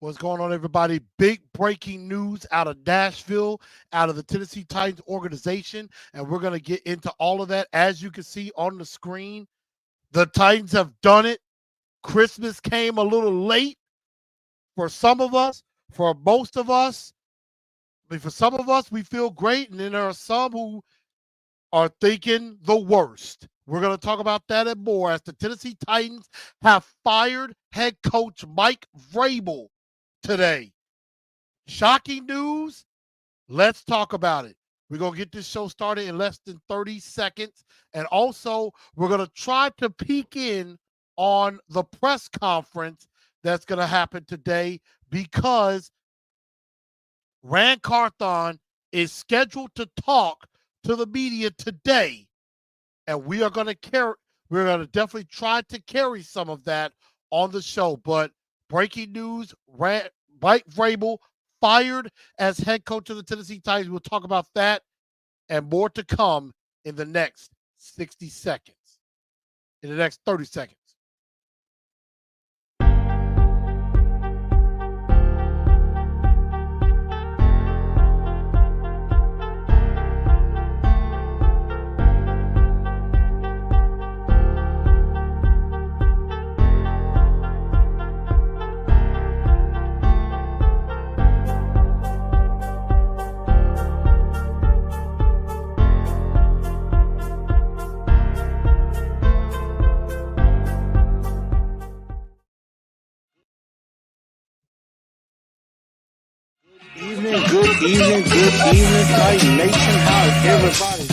What's going on, everybody? Big breaking news out of Nashville, out of the Tennessee Titans organization, and we're going to get into all of that. As you can see on the screen, the Titans have done it. Christmas came a little late for some of us, for most of us. For some of us, we feel great, and then there are some who are thinking the worst. We're going to talk about that and more as the Tennessee Titans have fired head coach Mike Vrabel today. Shocking news. Let's talk about it. We're going to get this show started in less than 30 seconds. And also, we're going to try to peek in on the press conference that's going to happen today because Rand Carthon is scheduled to talk to the media today. And we are going to definitely try to carry some of that on the show. But breaking news, Mike Vrabel fired as head coach of the Tennessee Titans. We'll talk about that and more to come in the next 60 seconds, in the next 30 seconds. Good evening, Titan Nation. How is everybody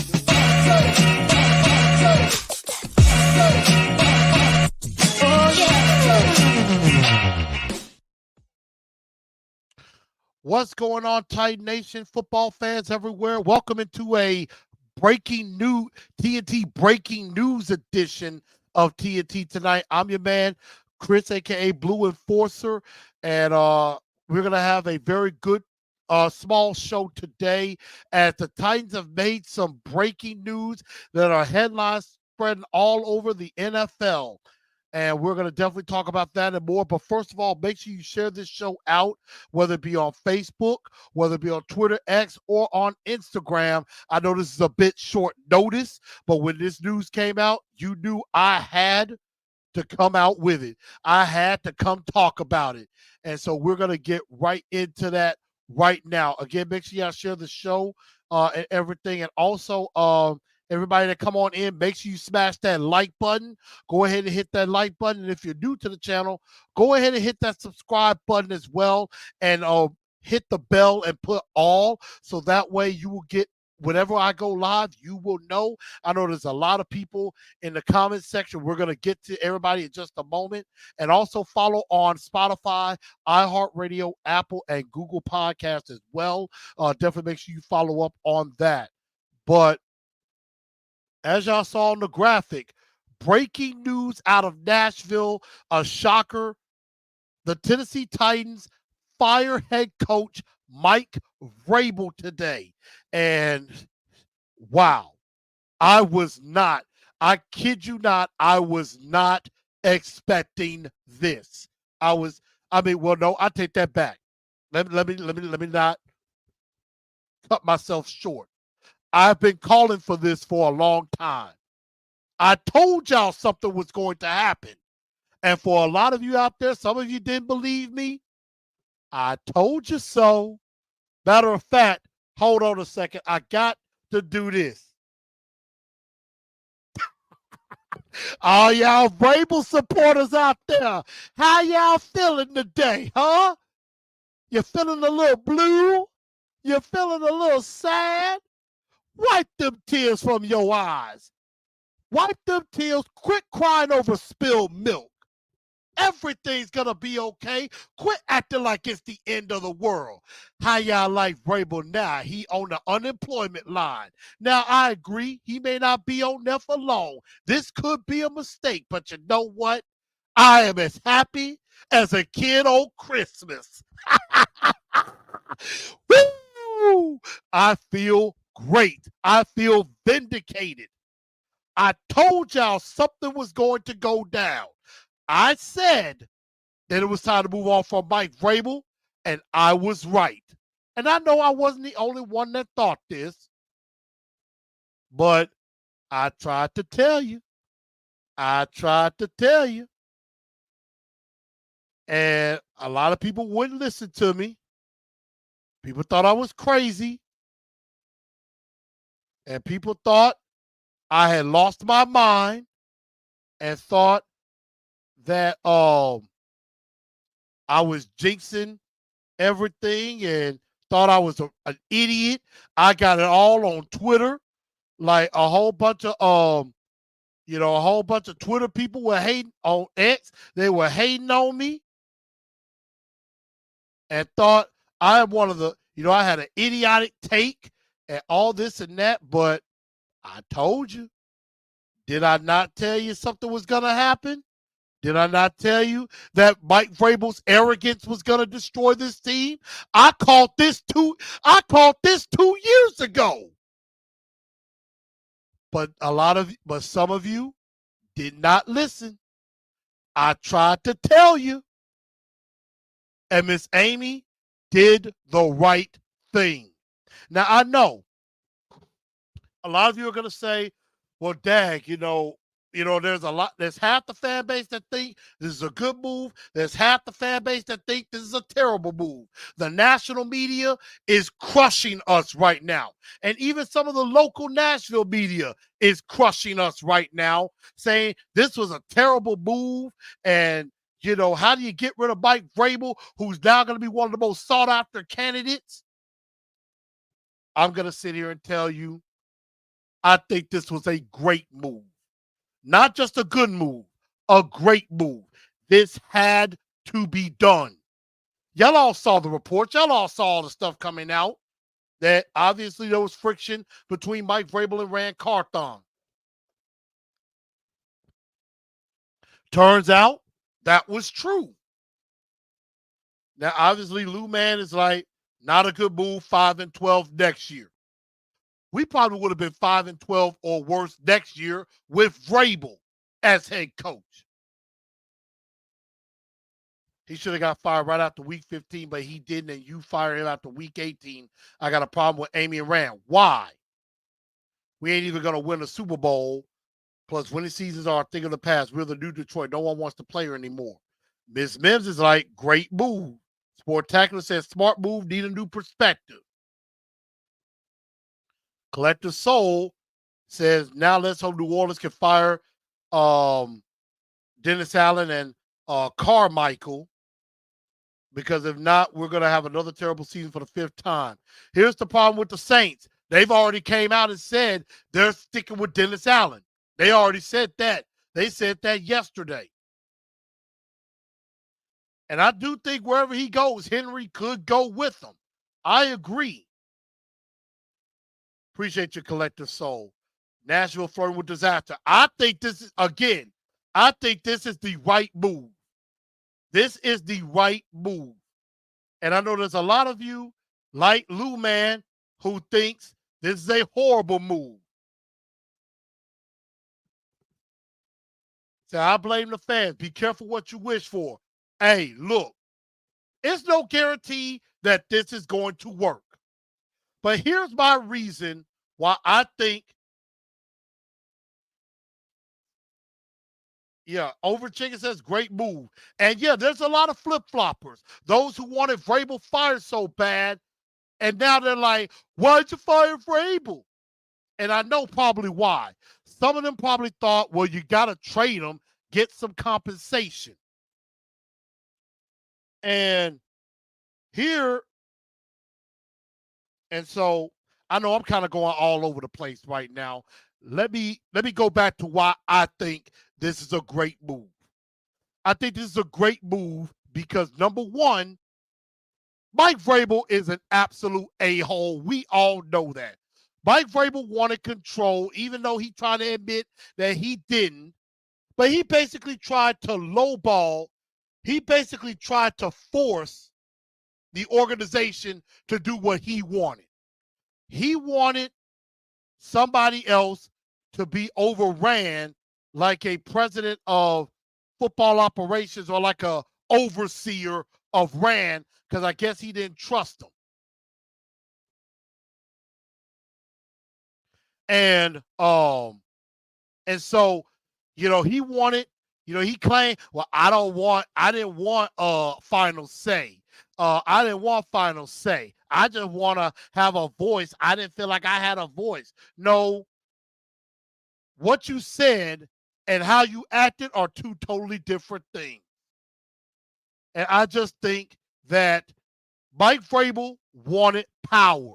What's going on, Titan Nation, football fans everywhere? Welcome into a breaking new TNT breaking news edition of TNT tonight. I'm your man, Chris, aka Blue Enforcer, and we're gonna have a very good small show today as the Titans have made some breaking news that are headlines spreading all over the NFL. And we're going to definitely talk about that and more. But first of all, make sure you share this show out, whether it be on Facebook, whether it be on Twitter, X, or on Instagram. I know this is a bit short notice, but when this news came out, you knew I had to come out with it. I had to come talk about it. And so we're going to get right into that right now. Again, make sure y'all share the show and everything. And also, everybody that come on in, make sure you smash that like button. Go ahead and hit that like button. And if you're new to the channel, go ahead and hit that subscribe button as well. And hit the bell and put all, so that way you will get whenever I go live, you will know. I know there's a lot of people in the comment section. We're going to get to everybody in just a moment. And also follow on Spotify, iHeartRadio, Apple, and Google Podcasts as well. Definitely make sure you follow up on that. But as y'all saw on the graphic, breaking news out of Nashville, a shocker. The Tennessee Titans fire head coach Mike Vrabel today. And wow, I kid you not, I was not expecting this. No, I take that back. Let me not cut myself short. I've been calling for this for a long time. I told y'all something was going to happen. And for a lot of you out there, some of you didn't believe me. I told you so. Matter of fact, hold on a second. I got to do this. All y'all Vrabel supporters out there, how y'all feeling today, huh? You feeling a little blue? You feeling a little sad? Wipe them tears from your eyes. Wipe them tears. Quit crying over spilled milk. Everything's going to be okay. Quit acting like it's the end of the world. How y'all like Vrabel now? He on the unemployment line. Now, I agree. He may not be on there for long. This could be a mistake, but you know what? I am as happy as a kid on Christmas. Woo! I feel great. I feel vindicated. I told y'all something was going to go down. I said Then it was time to move on from Mike Vrabel, and I was right. And I know I wasn't the only one that thought this, but I tried to tell you. I tried to tell you. And a lot of people wouldn't listen to me. People thought I was crazy. And people thought I had lost my mind and thought that I was jinxing everything and thought I was an idiot. I got it all on Twitter. Like a whole bunch of a whole bunch of Twitter people were hating on X. They were hating on me and thought I am one of the, I had an idiotic take and all this and that, but I told you. Did I not tell you something was going to happen? Did I not tell you that Mike Vrabel's arrogance was going to destroy this team? I called this 2 years ago. But some of you did not listen. I tried to tell you. And Miss Amy did the right thing. Now I know a lot of you are going to say, well, Dag, there's half the fan base that think this is a good move. There's half the fan base that think this is a terrible move. The national media is crushing us right now. And even some of the local Nashville media is crushing us right now, saying this was a terrible move. And, how do you get rid of Mike Vrabel, who's now going to be one of the most sought after candidates? I'm going to sit here and tell you, I think this was a great move. Not just a good move, a great move. This had to be done. Y'all all saw the reports. Y'all all saw all the stuff coming out that obviously there was friction between Mike Vrabel and Rand Carthon. Turns out that was true. Now, obviously, Lou Man is like, not a good move, 5-12 next year. We probably would have been 5-12 or worse next year with Vrabel as head coach. He should have got fired right after week 15, but he didn't, and you fire him after week 18. I got a problem with Amy and Rand. Why? We ain't even going to win a Super Bowl. Plus, winning seasons are a thing of the past. We're the new Detroit. No one wants to play her anymore. Ms. Mims is like, great move. Sportacular says, smart move, need a new perspective. Collective Soul says, now let's hope New Orleans can fire Dennis Allen and Carmichael, because if not, we're going to have another terrible season for the 5th time. Here's the problem with the Saints. They've already came out and said they're sticking with Dennis Allen. They already said that. They said that yesterday. And I do think wherever he goes, Henry could go with him. I agree. Appreciate your collective soul. Nashville flirting with disaster. I think this is the right move. This is the right move. And I know there's a lot of you, like Lou Man, who thinks this is a horrible move. So I blame the fans. Be careful what you wish for. Hey, look, it's no guarantee that this is going to work. But here's my reason why I think, Over Chicken says great move. And there's a lot of flip-floppers. Those who wanted Vrabel fired so bad, and now they're like, why'd you fire Vrabel? And I know probably why. Some of them probably thought, well, you got to trade him, get some compensation. And so I know I'm kind of going all over the place right now. Let me go back to why I think this is a great move. I think this is a great move because, number one, Mike Vrabel is an absolute a-hole. We all know that. Mike Vrabel wanted control, even though he tried to admit that he didn't. But he basically tried to lowball. He basically tried to force the organization to do what he wanted. He wanted somebody else to be overran like a president of football operations or like a overseer of Rand because I guess he didn't trust him. And so, he wanted, he claimed, well, I didn't want final say. I didn't want final say. I just want to have a voice. I didn't feel like I had a voice. No, what you said and how you acted are two totally different things. And I just think that Mike Vrabel wanted power.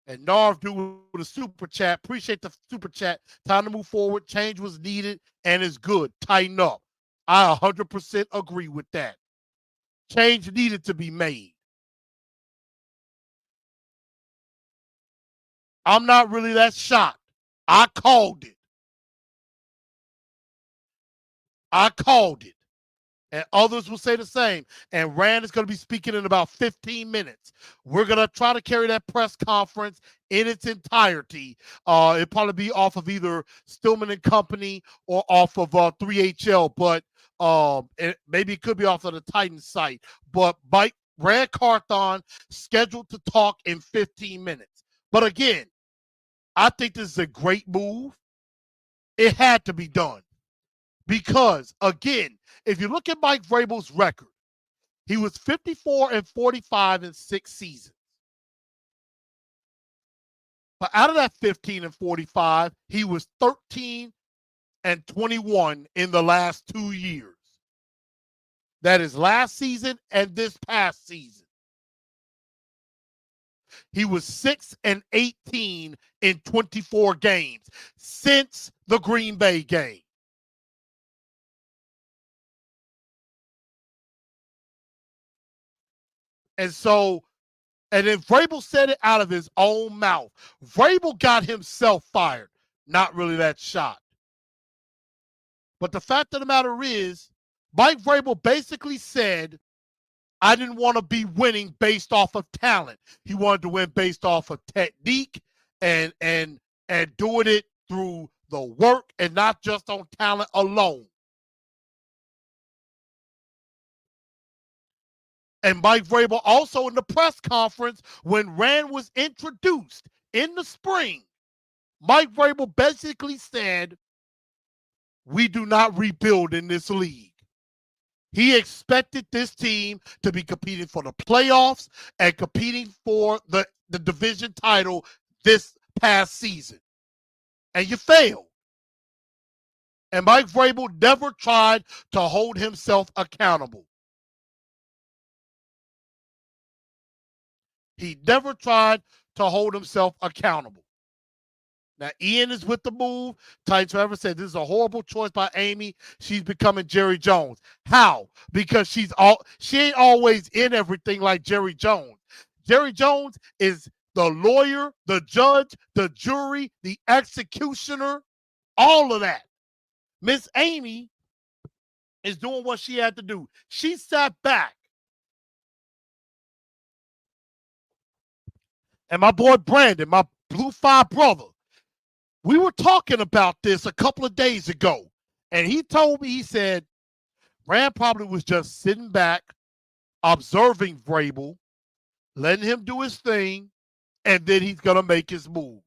And Narv do with a super chat. Appreciate the super chat. Time to move forward. Change was needed and is good. Tighten up. I 100% agree with that. Change needed to be made. I'm not really that shocked. I called it. And others will say the same. And Rand is going to be speaking in about 15 minutes. We're going to try to carry that press conference in its entirety. It'll probably be off of either Stillman and Company or off of 3HL, but maybe it could be off of the Titan site. But Rand Carthon scheduled to talk in 15 minutes. But again, I think this is a great move. It had to be done. Because, again, if you look at Mike Vrabel's record, he was 54-45 in 6 seasons. But out of that 15-45, he was 13-21 in the last 2 years. That is last season and this past season. He was 6-18 in 24 games since the Green Bay game. And then Vrabel said it out of his own mouth. Vrabel got himself fired. Not really that shocked. But the fact of the matter is, Mike Vrabel basically said, I didn't want to be winning based off of talent. He wanted to win based off of technique and doing it through the work and not just on talent alone. And Mike Vrabel also in the press conference when Rand was introduced in the spring, Mike Vrabel basically said, we do not rebuild in this league. He expected this team to be competing for the playoffs and competing for the division title this past season. And you failed. And Mike Vrabel never tried to hold himself accountable. He never tried to hold himself accountable. Now, Ian is with the move. Titans Forever said this is a horrible choice by Amy. She's becoming Jerry Jones. How? Because she ain't always in everything like Jerry Jones. Jerry Jones is the lawyer, the judge, the jury, the executioner, all of that. Miss Amy is doing what she had to do. She sat back. And my boy Brandon, my Blue 5 brother, we were talking about this a couple of days ago. And he told me, he said, Rand probably was just sitting back, observing Vrabel, letting him do his thing, and then he's going to make his move.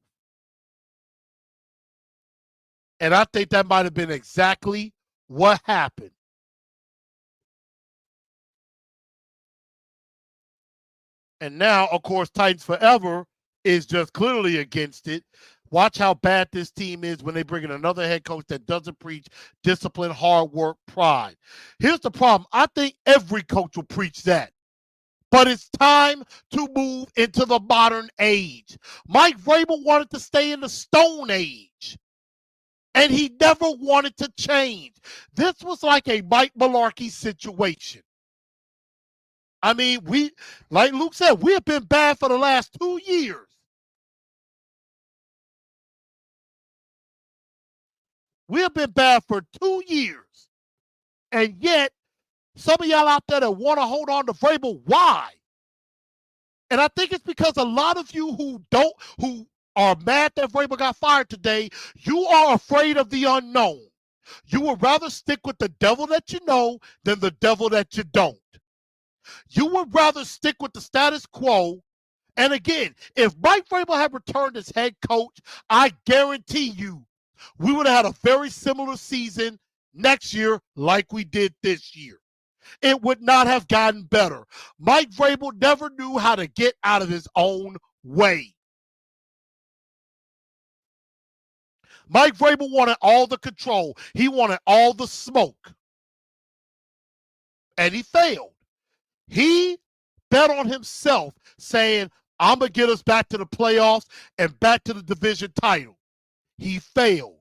And I think that might have been exactly what happened. And now, of course, Titans Forever is just clearly against it. Watch how bad this team is when they bring in another head coach that doesn't preach discipline, hard work, pride. Here's the problem. I think every coach will preach that. But it's time to move into the modern age. Mike Vrabel wanted to stay in the Stone Age. And he never wanted to change. This was like a Mike Mularkey situation. I mean, like Luke said, we have been bad for the last 2 years. We have been bad for 2 years. And yet, some of y'all out there that want to hold on to Vrabel, why? And I think it's because a lot of you who are mad that Vrabel got fired today, you are afraid of the unknown. You would rather stick with the devil that you know than the devil that you don't. You would rather stick with the status quo. And again, if Mike Vrabel had returned as head coach, I guarantee you we would have had a very similar season next year like we did this year. It would not have gotten better. Mike Vrabel never knew how to get out of his own way. Mike Vrabel wanted all the control. He wanted all the smoke. And he failed. He bet on himself saying, I'm going to get us back to the playoffs and back to the division title. He failed.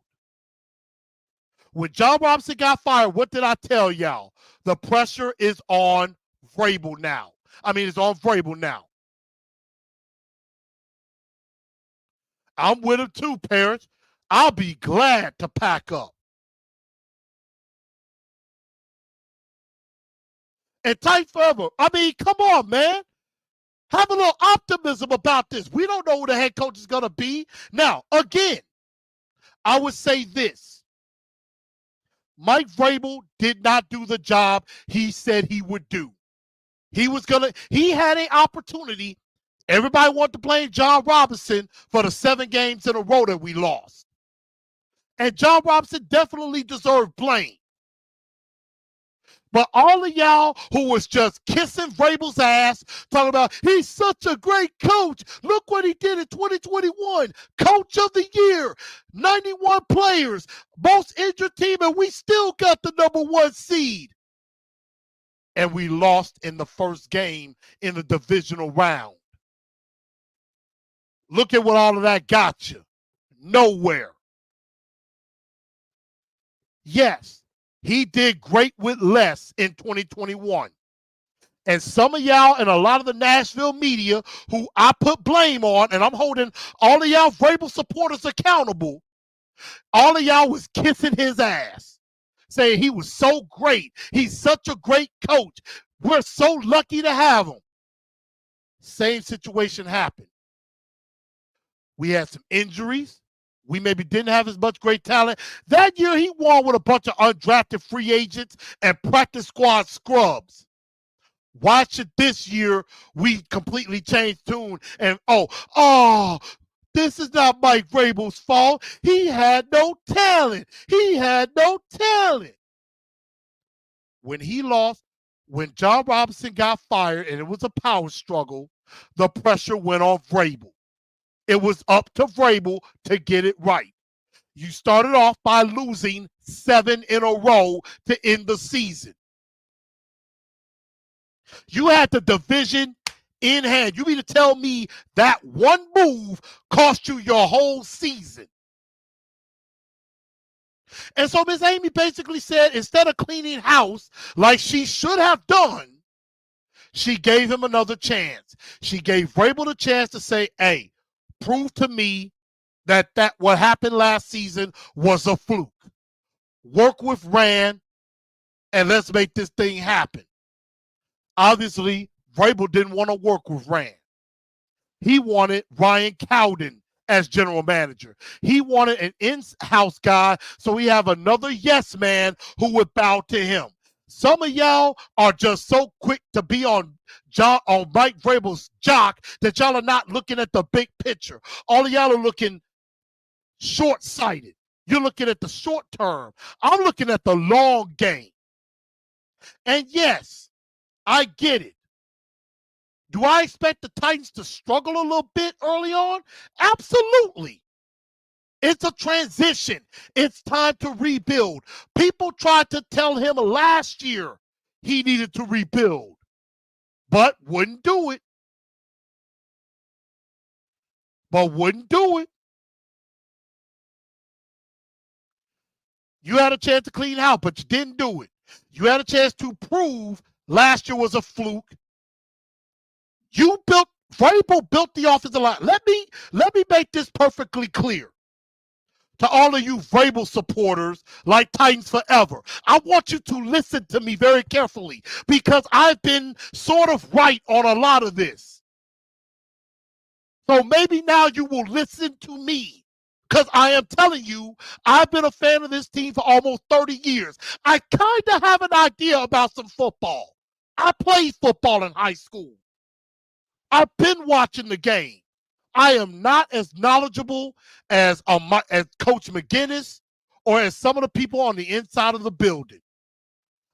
When John Robinson got fired, what did I tell y'all? The pressure is on Vrabel now. It's on Vrabel now. I'm with him too, parents. I'll be glad to pack up. And tight forever. Come on, man. Have a little optimism about this. We don't know who the head coach is going to be. Now, again, I would say this. Mike Vrabel did not do the job he said he would do. He had an opportunity. Everybody wanted to blame John Robinson for the 7 games in a row that we lost. And John Robinson definitely deserved blame. But all of y'all who was just kissing Vrabel's ass, talking about he's such a great coach. Look what he did in 2021. Coach of the year, 91 players, most injured team, and we still got the #1 seed. And we lost in the first game in the divisional round. Look at what all of that got you. Nowhere. Yes. He did great with less in 2021. And some of y'all and a lot of the Nashville media who I put blame on, and I'm holding all of y'all Vrabel supporters accountable, all of y'all was kissing his ass, saying he was so great. He's such a great coach. We're so lucky to have him. Same situation happened. We had some injuries. We maybe didn't have as much great talent. That year, he won with a bunch of undrafted free agents and practice squad scrubs. Why should this year we completely change tune and, this is not Mike Vrabel's fault. He had no talent. When he lost, when John Robinson got fired and it was a power struggle, the pressure went on Vrabel. It was up to Vrabel to get it right. You started off by losing 7 in a row to end the season. You had the division in hand. You mean to tell me that one move cost you your whole season? And so Miss Amy basically said, instead of cleaning house like she should have done, she gave him another chance. She gave Vrabel the chance to say, hey, prove to me that what happened last season was a fluke. Work with Rand, and let's make this thing happen. Obviously, Vrabel didn't want to work with Rand. He wanted Ryan Cowden as general manager. He wanted an in-house guy, so we have another yes man who would bow to him. Some of y'all are just so quick to be on Mike Vrabel's jock that y'all are not looking at the big picture. All of y'all are looking short-sighted. You're looking at the short term. I'm looking at the long game. And yes, I get it. Do I expect the Titans to struggle a little bit early on? Absolutely. It's a transition. It's time to rebuild. People tried to tell him last year he needed to rebuild, but wouldn't do it. You had a chance to clean out, but you didn't do it. You had a chance to prove last year was a fluke. Vrabel built the offensive line. Let me make this perfectly clear to all of you Vrabel supporters like Titans Forever. I want you to listen to me very carefully because I've been sort of right on a lot of this. So maybe now you will listen to me Because I am telling you, I've been a fan of this team for almost 30 years. I kind of have an idea about some football. I played football in high school. I've been watching the game. I am not as knowledgeable as Coach McGinnis or as some of the people on the inside of the building.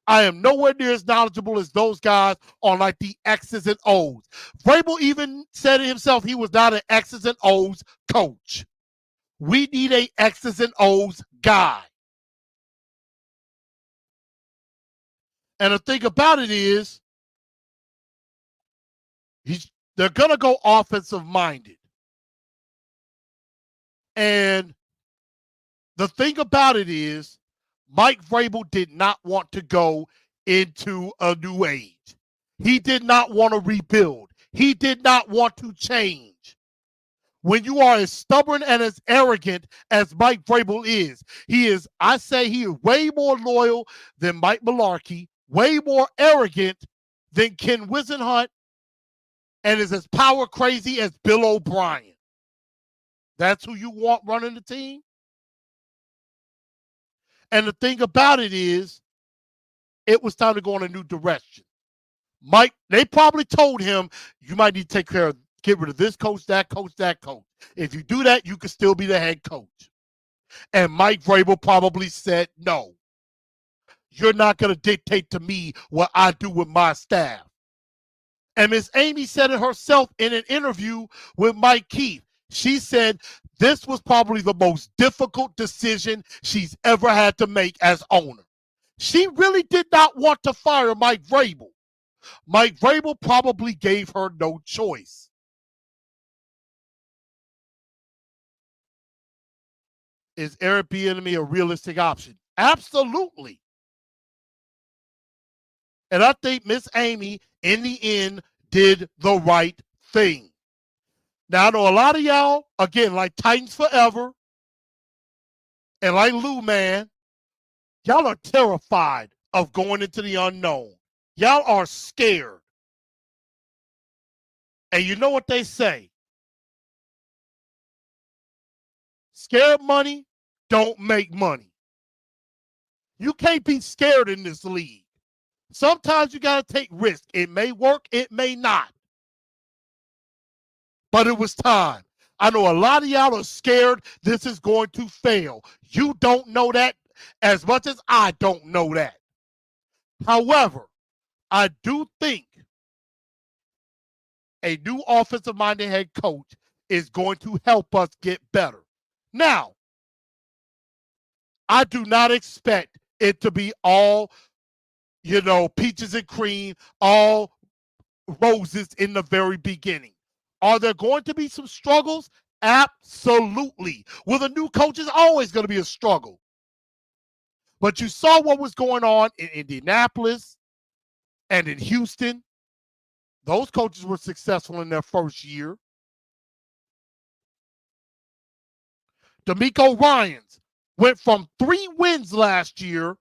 I am nowhere near as knowledgeable as those guys on like the X's and O's. Vrabel even said it himself, he was not an X's and O's coach. We need a X's and O's guy. And the thing about it is, they're going to go offensive minded. And the thing about it is, Mike Vrabel did not want to go into a new age. He did not want to rebuild. He did not want to change. When you are as stubborn and as arrogant as Mike Vrabel is, I say he is way more loyal than Mike Mularkey, way more arrogant than Ken Wisenhunt, and is as power crazy as Bill O'Brien. That's who you want running the team? And the thing about it is, it was time to go in a new direction. Mike, they probably told him, you might need to get rid of this coach, that coach, that coach. If you do that, you can still be the head coach. And Mike Vrabel probably said, no. You're not going to dictate to me what I do with my staff. And Miss Amy said it herself in an interview with Mike Keith. She said this was probably the most difficult decision she's ever had to make as owner. She really did not want to fire Mike Vrabel. Mike Vrabel probably gave her no choice. Is Eric Bieniemy a realistic option? Absolutely. And I think Miss Amy, in the end, did the right thing. Now, I know a lot of y'all, again, like Titans Forever and like Lou Man, y'all are terrified of going into the unknown. Y'all are scared. And you know what they say? Scared money don't make money. You can't be scared in this league. Sometimes you got to take risks. It may work, it may not. But it was time. I know a lot of y'all are scared this is going to fail. You don't know that as much as I don't know that. However, I do think a new offensive-minded head coach is going to help us get better. Now, I do not expect it to be all, peaches and cream, all roses in the very beginning. Are there going to be some struggles? Absolutely. With a new coach, is always going to be a struggle. But you saw what was going on in Indianapolis and in Houston. Those coaches were successful in their first year. DeMeco Ryans went from 3 wins last year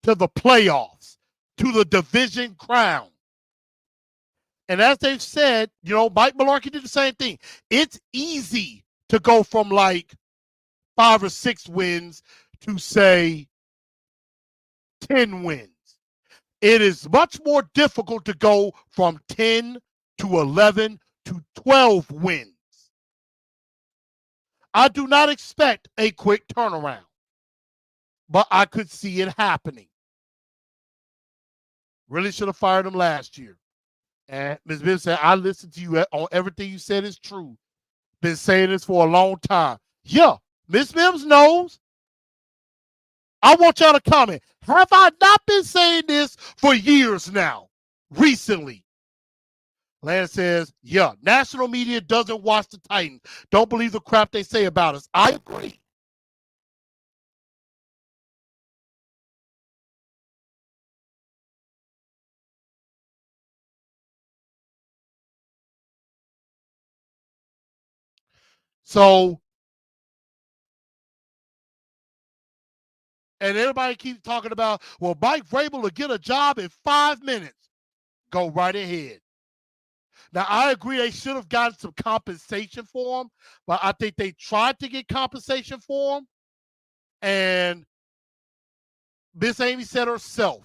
to the playoffs, to the division crown. And as they've said, Mike Mularkey did the same thing. It's easy to go from like 5 or 6 wins to, say, 10 wins. It is much more difficult to go from 10 to 11 to 12 wins. I do not expect a quick turnaround, but I could see it happening. Really should have fired him last year. And Ms. Bibb said, I listened to you on everything you said is true. Been saying this for a long time. Yeah, Ms. Mims knows. I want y'all to comment. Have I not been saying this for years now? Recently. Lance says, yeah, national media doesn't watch the Titans. Don't believe the crap they say about us. I agree. So, and everybody keeps talking about, well, Mike Vrabel will get a job in 5 minutes. Go right ahead. Now, I agree they should have gotten some compensation for him, but I think they tried to get compensation for him. And Miss Amy said herself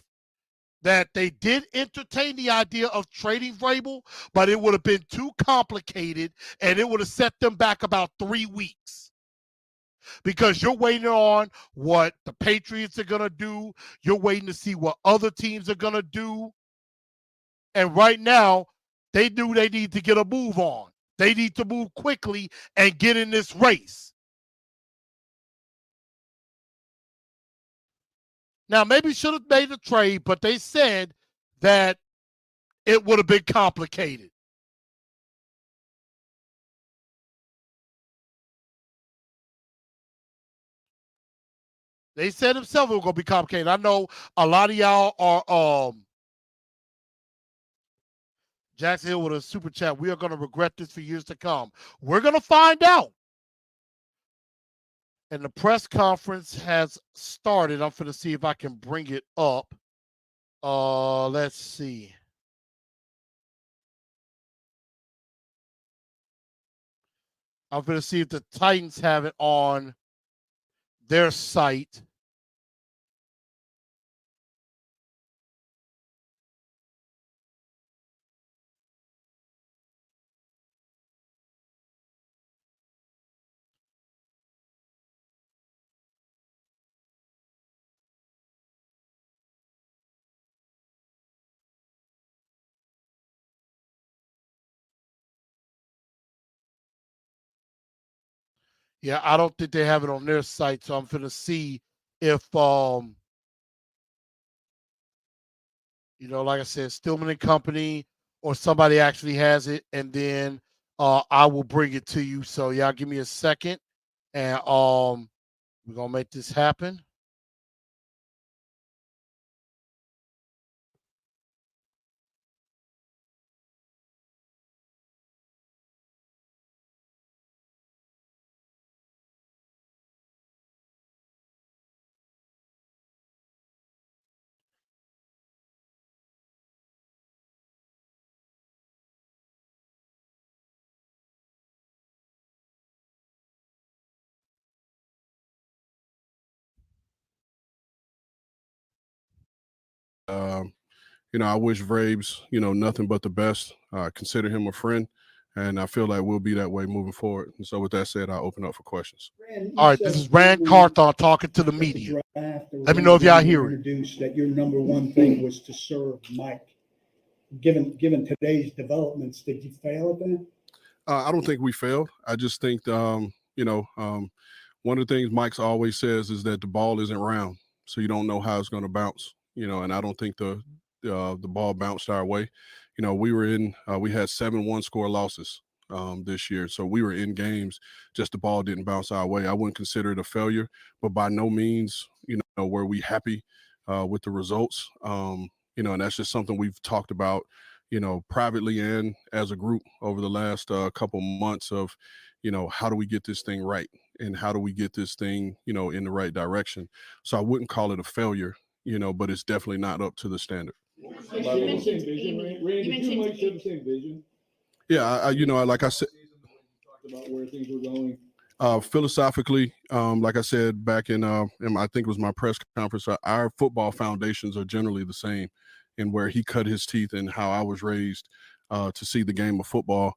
that they did entertain the idea of trading Vrabel, but it would have been too complicated and it would have set them back about 3 weeks because you're waiting on what the Patriots are going to do. You're waiting to see what other teams are going to do. And right now, they knew they need to get a move on. They need to move quickly and get in this race. Now, maybe should have made a trade, but they said that it would have been complicated. They said themselves it was going to be complicated. I know a lot of y'all are Jackson Hill with a super chat. We are going to regret this for years to come. We're going to find out. And the press conference has started. I'm going to see if I can bring it up. Let's see. I'm going to see if the Titans have it on their site. Yeah, I don't think they have it on their site, so I'm going to see if like I said, Stillman and Company or somebody actually has it, and then I will bring it to you. So y'all give me a second, and we're gonna make this happen. I wish Vrabes, nothing but the best. Consider him a friend, and I feel like we'll be that way moving forward. And so, with that said, I'll open up for questions. All right, this is Rand Carthon talking to the media. Let me know if y'all hear it. Introduced that your number one thing was to serve Mike. Given today's developments, did you fail at that? I don't think we failed. I just think, one of the things Mike's always says is that the ball isn't round, so you don't know how it's going to bounce. And I don't think the ball bounced our way. We had 7 one-score losses this year, so we were in games. Just the ball didn't bounce our way. I wouldn't consider it a failure, but by no means, were we happy with the results. And that's just something we've talked about, privately and as a group over the last couple months of, how do we get this thing right and how do we get this thing, in the right direction. So I wouldn't call it a failure, but it's definitely not up to the standard. You mentioned the same vision, Randy. Did you and Mike share the same vision? Yeah, like I said, about where things were going. Philosophically, like I said back in I think it was my press conference, our football foundations are generally the same, and where he cut his teeth and how I was raised to see the game of football.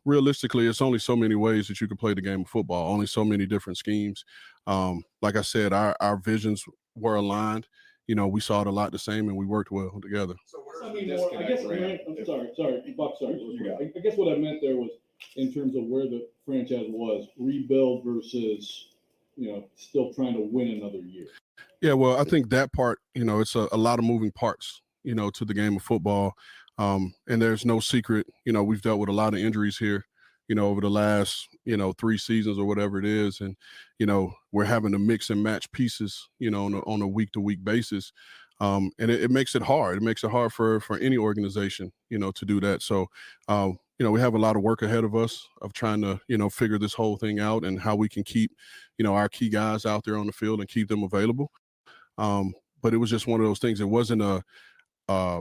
Realistically, it's only so many ways that you can play the game of football, only so many different schemes. Like I said, our visions were aligned. We saw it a lot the same, and we worked well together. So I guess, I'm sorry, Buck, sorry. I guess what I meant there was in terms of where the franchise was, rebuild versus, still trying to win another year. Yeah, well, I think that part, it's a lot of moving parts, to the game of football. And there's no secret, we've dealt with a lot of injuries here, over the last, 3 seasons or whatever it is. And, we're having to mix and match pieces, on a week-to-week basis. And it makes it hard. It makes it hard for any organization, to do that. So, we have a lot of work ahead of us of trying to, figure this whole thing out and how we can keep, our key guys out there on the field and keep them available. But it was just one of those things. It wasn't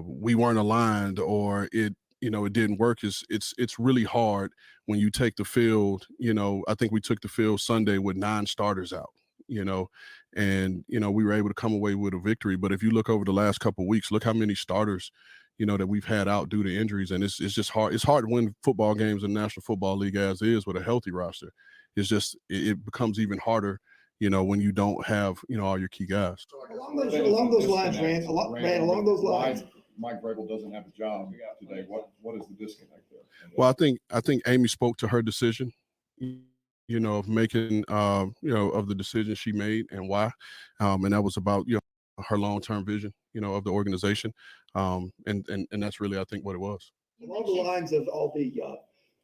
we weren't aligned or it, it didn't work is it's really hard when you take the field. I think we took the field Sunday with 9 starters out, you know, and we were able to come away with a victory. But if you look over the last couple of weeks, look how many starters, that we've had out due to injuries, and it's just hard. It's hard to win football games in the National Football League as is with a healthy roster. It's just it becomes even harder, when you don't have all your key guys. Along those lines, Rand, along those lines. Mike Vrabel doesn't have a job today. What is the disconnect there? Well, I think Amy spoke to her decision, of making, of the decision she made and why, and that was about her long-term vision, of the organization, and that's really I think what it was. Along the lines of all the,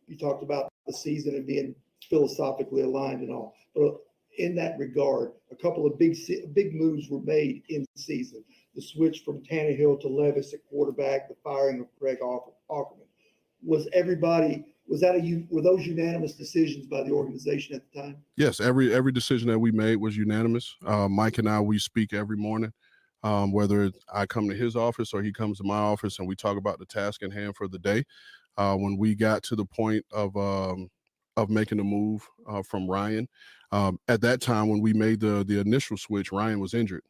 you talked about the season and being philosophically aligned and all, but in that regard, a couple of big moves were made in season. The switch from Tannehill to Levis at quarterback, the firing of Greg Ackerman. Were those unanimous decisions by the organization at the time? Yes, every decision that we made was unanimous. Mike and I, we speak every morning, whether I come to his office or he comes to my office, and we talk about the task in hand for the day. When we got to the point of making the move from Ryan, at that time when we made the initial switch, Ryan was injured.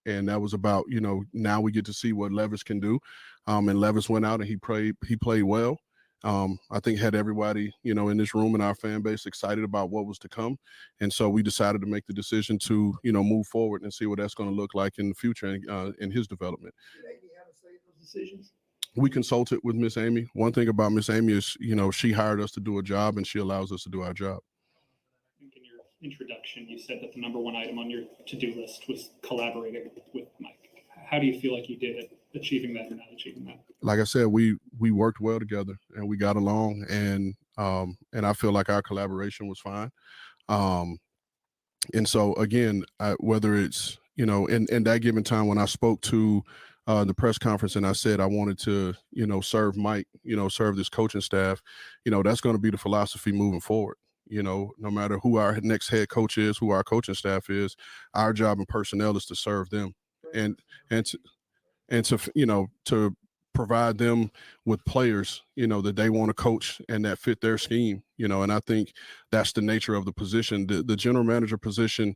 And that was about, now we get to see what Levis can do. And Levis went out and he played well. I think had everybody, in this room and our fan base excited about what was to come. And so we decided to make the decision to, move forward and see what that's going to look like in the future and in his development. Did Amy have a say in those decisions? We consulted with Miss Amy. One thing about Miss Amy is, she hired us to do a job and she allows us to do our job. In your introduction, you said that the number one item on your to-do list was collaborating with Mike. How do you feel like you did at achieving that or not achieving that? Like I said, we worked well together and we got along, and I feel like our collaboration was fine. And so again, whether it's, in that given time when I spoke to the press conference and I said I wanted to, serve Mike, serve this coaching staff, that's going to be the philosophy moving forward. No matter who our next head coach is, who our coaching staff is, our job in personnel is to serve them and to provide them with players, that they want to coach and that fit their scheme, and I think that's the nature of the position. The general manager position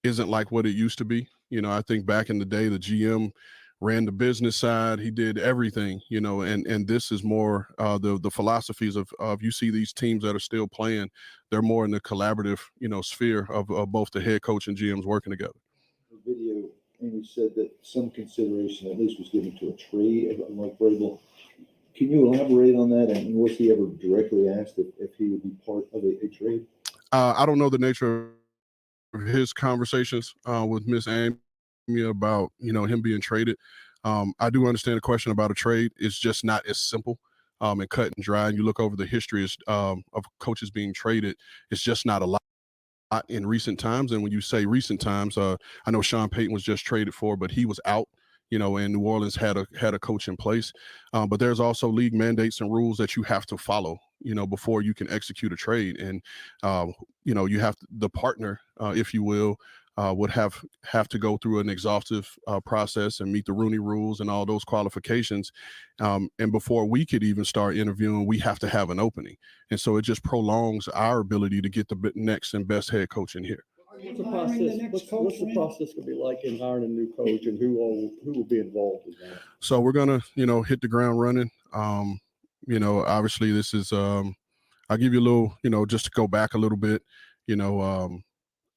isn't like what it used to be. I think back in the day, the GM ran the business side. He did everything, and this is more the philosophies of you see these teams that are still playing, they're more in the collaborative, sphere of both the head coach and GMs working together. The video, Amy said that some consideration at least was given to a trade of Mike Vrabel. Can you elaborate on that? And was he ever directly asked if he would be part of a trade? I don't know the nature of his conversations with Miss Amy about him being traded. I do understand the question about a trade. It's just not as simple and cut and dry. And you look over the history of coaches being traded, it's just not a lot in recent times. And when you say recent times, I know Sean Payton was just traded for, but he was out. And New Orleans had a coach in place. But there's also league mandates and rules that you have to follow, before you can execute a trade. And, you have the partner, if you will, would have to go through an exhaustive process and meet the Rooney rules and all those qualifications. And before we could even start interviewing, we have to have an opening. And so it just prolongs our ability to get the next and best head coach in here. What's the process? What's the process going to be like in hiring a new coach, and who will be involved in that? So we're gonna, hit the ground running. Obviously this is, I'll give you a little, just to go back a little bit.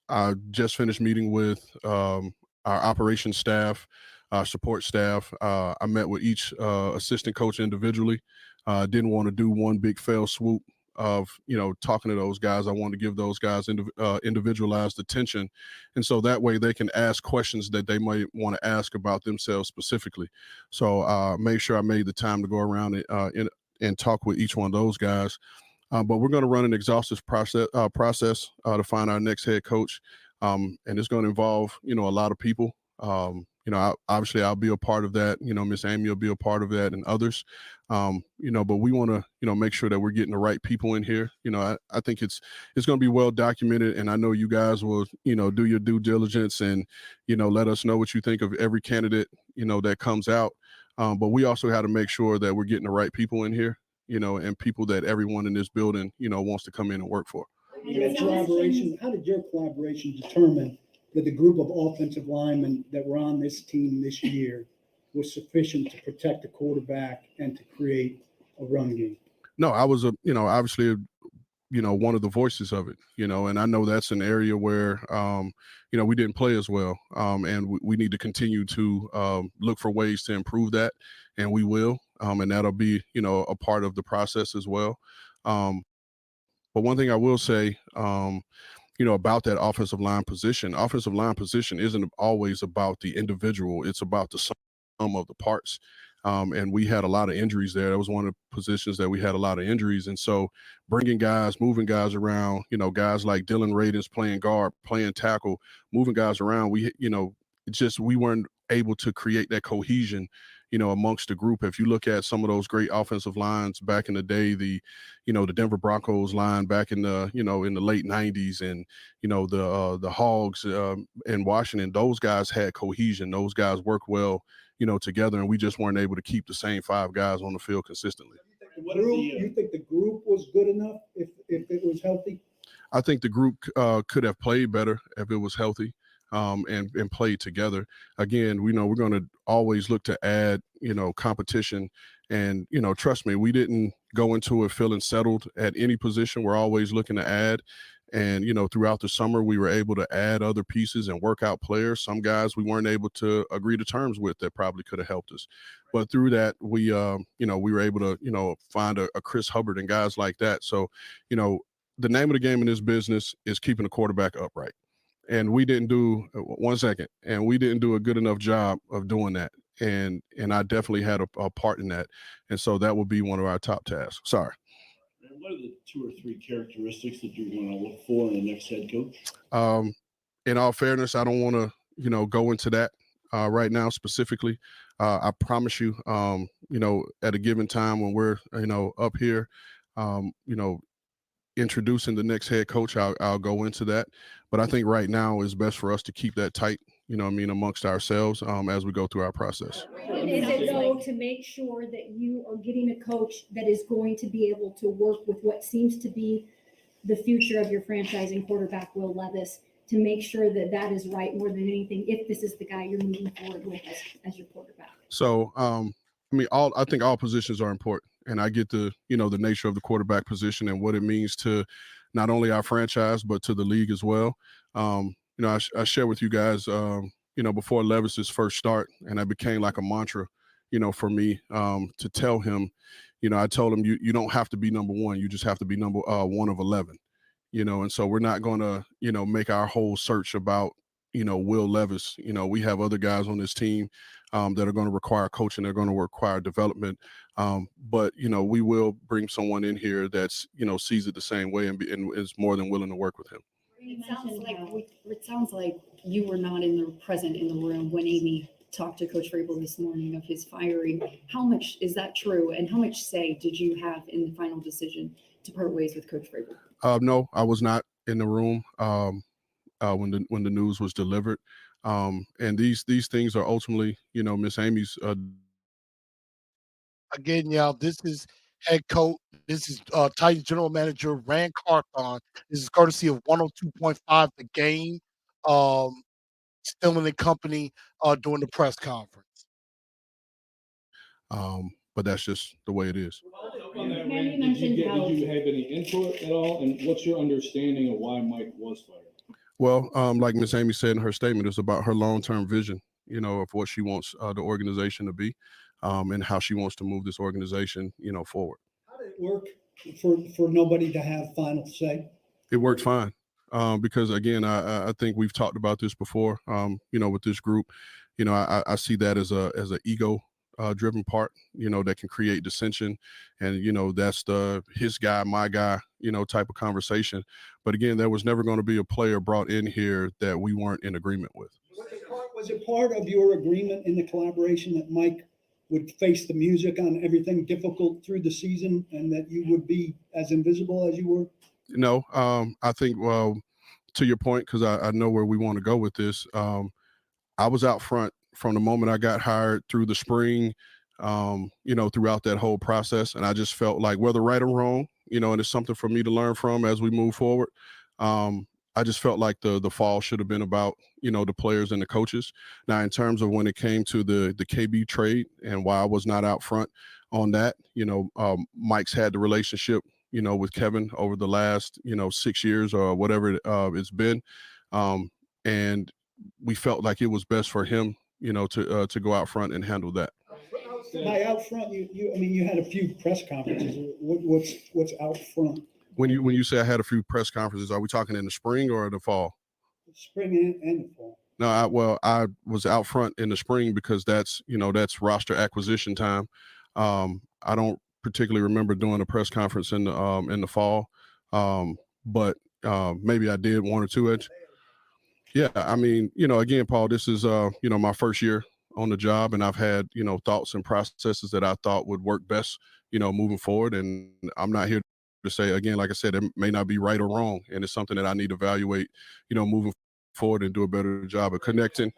I just finished meeting with our operations staff, our support staff. I met with each assistant coach individually. Didn't want to do one big fell swoop of talking to those guys. I wanted to give those guys individualized attention, and so that way they can ask questions that they might want to ask about themselves specifically. So make sure I made the time to go around and talk with each one of those guys. But we're going to run an exhaustive process to find our next head coach, and it's going to involve a lot of people. Obviously I'll be a part of that. Miss Amy will be a part of that, and others. But we want to make sure that we're getting the right people in here. I think it's going to be well documented, and I know you guys will do your due diligence and let us know what you think of every candidate that comes out. But we also had to make sure that we're getting the right people in here, and people that everyone in this building, wants to come in and work for. How did your collaboration determine that the group of offensive linemen that were on this team this year was sufficient to protect the quarterback and to create a run game? No, I was obviously one of the voices of it, and I know that's an area where, we didn't play as well. And we need to continue to look for ways to improve that, and we will. And that'll be, a part of the process as well. But one thing I will say, about that offensive line position isn't always about the individual. It's about the sum of the parts. And we had a lot of injuries there. That was one of the positions that we had a lot of injuries. And so moving guys around, guys like Dylan Radins playing guard, playing tackle, moving guys around, we weren't able to create that cohesion, amongst the group. If you look at some of those great offensive lines back in the day, the Denver Broncos line back in the, in the late 90s, and, the Hogs in Washington, those guys had cohesion. Those guys worked well, together, and we just weren't able to keep the same 5 guys on the field consistently. You think the group was good enough if it was healthy? I think the group could have played better if it was healthy, and played together. Again, we're going to always look to add, competition. And, trust me, we didn't go into it feeling settled at any position. We're always looking to add. And, throughout the summer, we were able to add other pieces and work out players. Some guys we weren't able to agree to terms with that probably could have helped us. But through that, we were able to, find a Chris Hubbard and guys like that. So, the name of the game in this business is keeping the quarterback upright. And we didn't do a good enough job of doing that. And I definitely had a part in that. And so that would be one of our top tasks. Sorry. And what are the 2 or 3 characteristics that you're going to look for in the next head coach? In all fairness, I don't want to, go into that right now specifically. I promise you, at a given time when we're, up here, introducing the next head coach, I'll go into that. But I think right now is best for us to keep that tight, amongst ourselves as we go through our process. Is it though to make sure that you are getting a coach that is going to be able to work with what seems to be the future of your franchising quarterback, Will Levis, to make sure that that is right more than anything, if this is the guy you're moving forward with as your quarterback? So, I think all positions are important, and I get the nature of the quarterback position and what it means to not only our franchise, but to the league as well. I share with you guys, before Levis's first start, and that became like a mantra, for me, to tell him, I told him, you don't have to be number 1. You just have to be number 1 of 11, and so we're not going to, make our whole search about, Will Levis. We have other guys on this team that are going to require coaching. They're going to require development. But, we will bring someone in here that's, sees it the same way and is more than willing to work with him. It sounds like you were not present in the room when Amy talked to Coach Vrabel this morning of his firing. How much is that true? And how much say did you have in the final decision to part ways with Coach Vrabel? No, I was not in the room when the news was delivered. And these things are ultimately, Miss Amy's. Again, y'all, this is head coach. This is Titans general manager Rand Carthon. This is courtesy of 102.5 The Game. Still in the company during the press conference. But that's just the way it is. On that, Ray, did you have any input at all? And what's your understanding of why Mike was fired? Well, like Miss Amy said in her statement, it's about her long-term vision, of what she wants the organization to be, and how she wants to move this organization, forward. How did it work for nobody to have final say? It worked fine. Because again, I think we've talked about this before, with this group. I see that as an ego driven part, that can create dissension, and that's the his guy, my guy, type of conversation. But again, there was never going to be a player brought in here that we weren't in agreement with. Was it part of your agreement in the collaboration that Mike would face the music on everything difficult through the season, and that you would be as invisible as you were? No, I think, well, to your point, because I know where we want to go with this. I was out front from the moment I got hired through the spring, throughout that whole process. And I just felt like, whether right or wrong, and it's something for me to learn from as we move forward. I just felt like the fall should have been about, the players and the coaches. Now, in terms of when it came to the KB trade and why I was not out front on that, Mike's had the relationship, with Kevin over the last, 6 years or whatever it's been. And we felt like it was best for him, to go out front and handle that. By out front, you had a few press conferences. What's out front? When you say I had a few press conferences, are we talking in the spring or the fall? Spring and the fall. No, I was out front in the spring because that's roster acquisition time. I don't particularly remember doing a press conference in the fall, but maybe I did one or two. Yeah, I mean, again, Paul, this is my first year on the job, and I've had thoughts and processes that I thought would work best, moving forward. And I'm not here to say, again, like I said, it may not be right or wrong, and it's something that I need to evaluate, moving forward and do a better job of connecting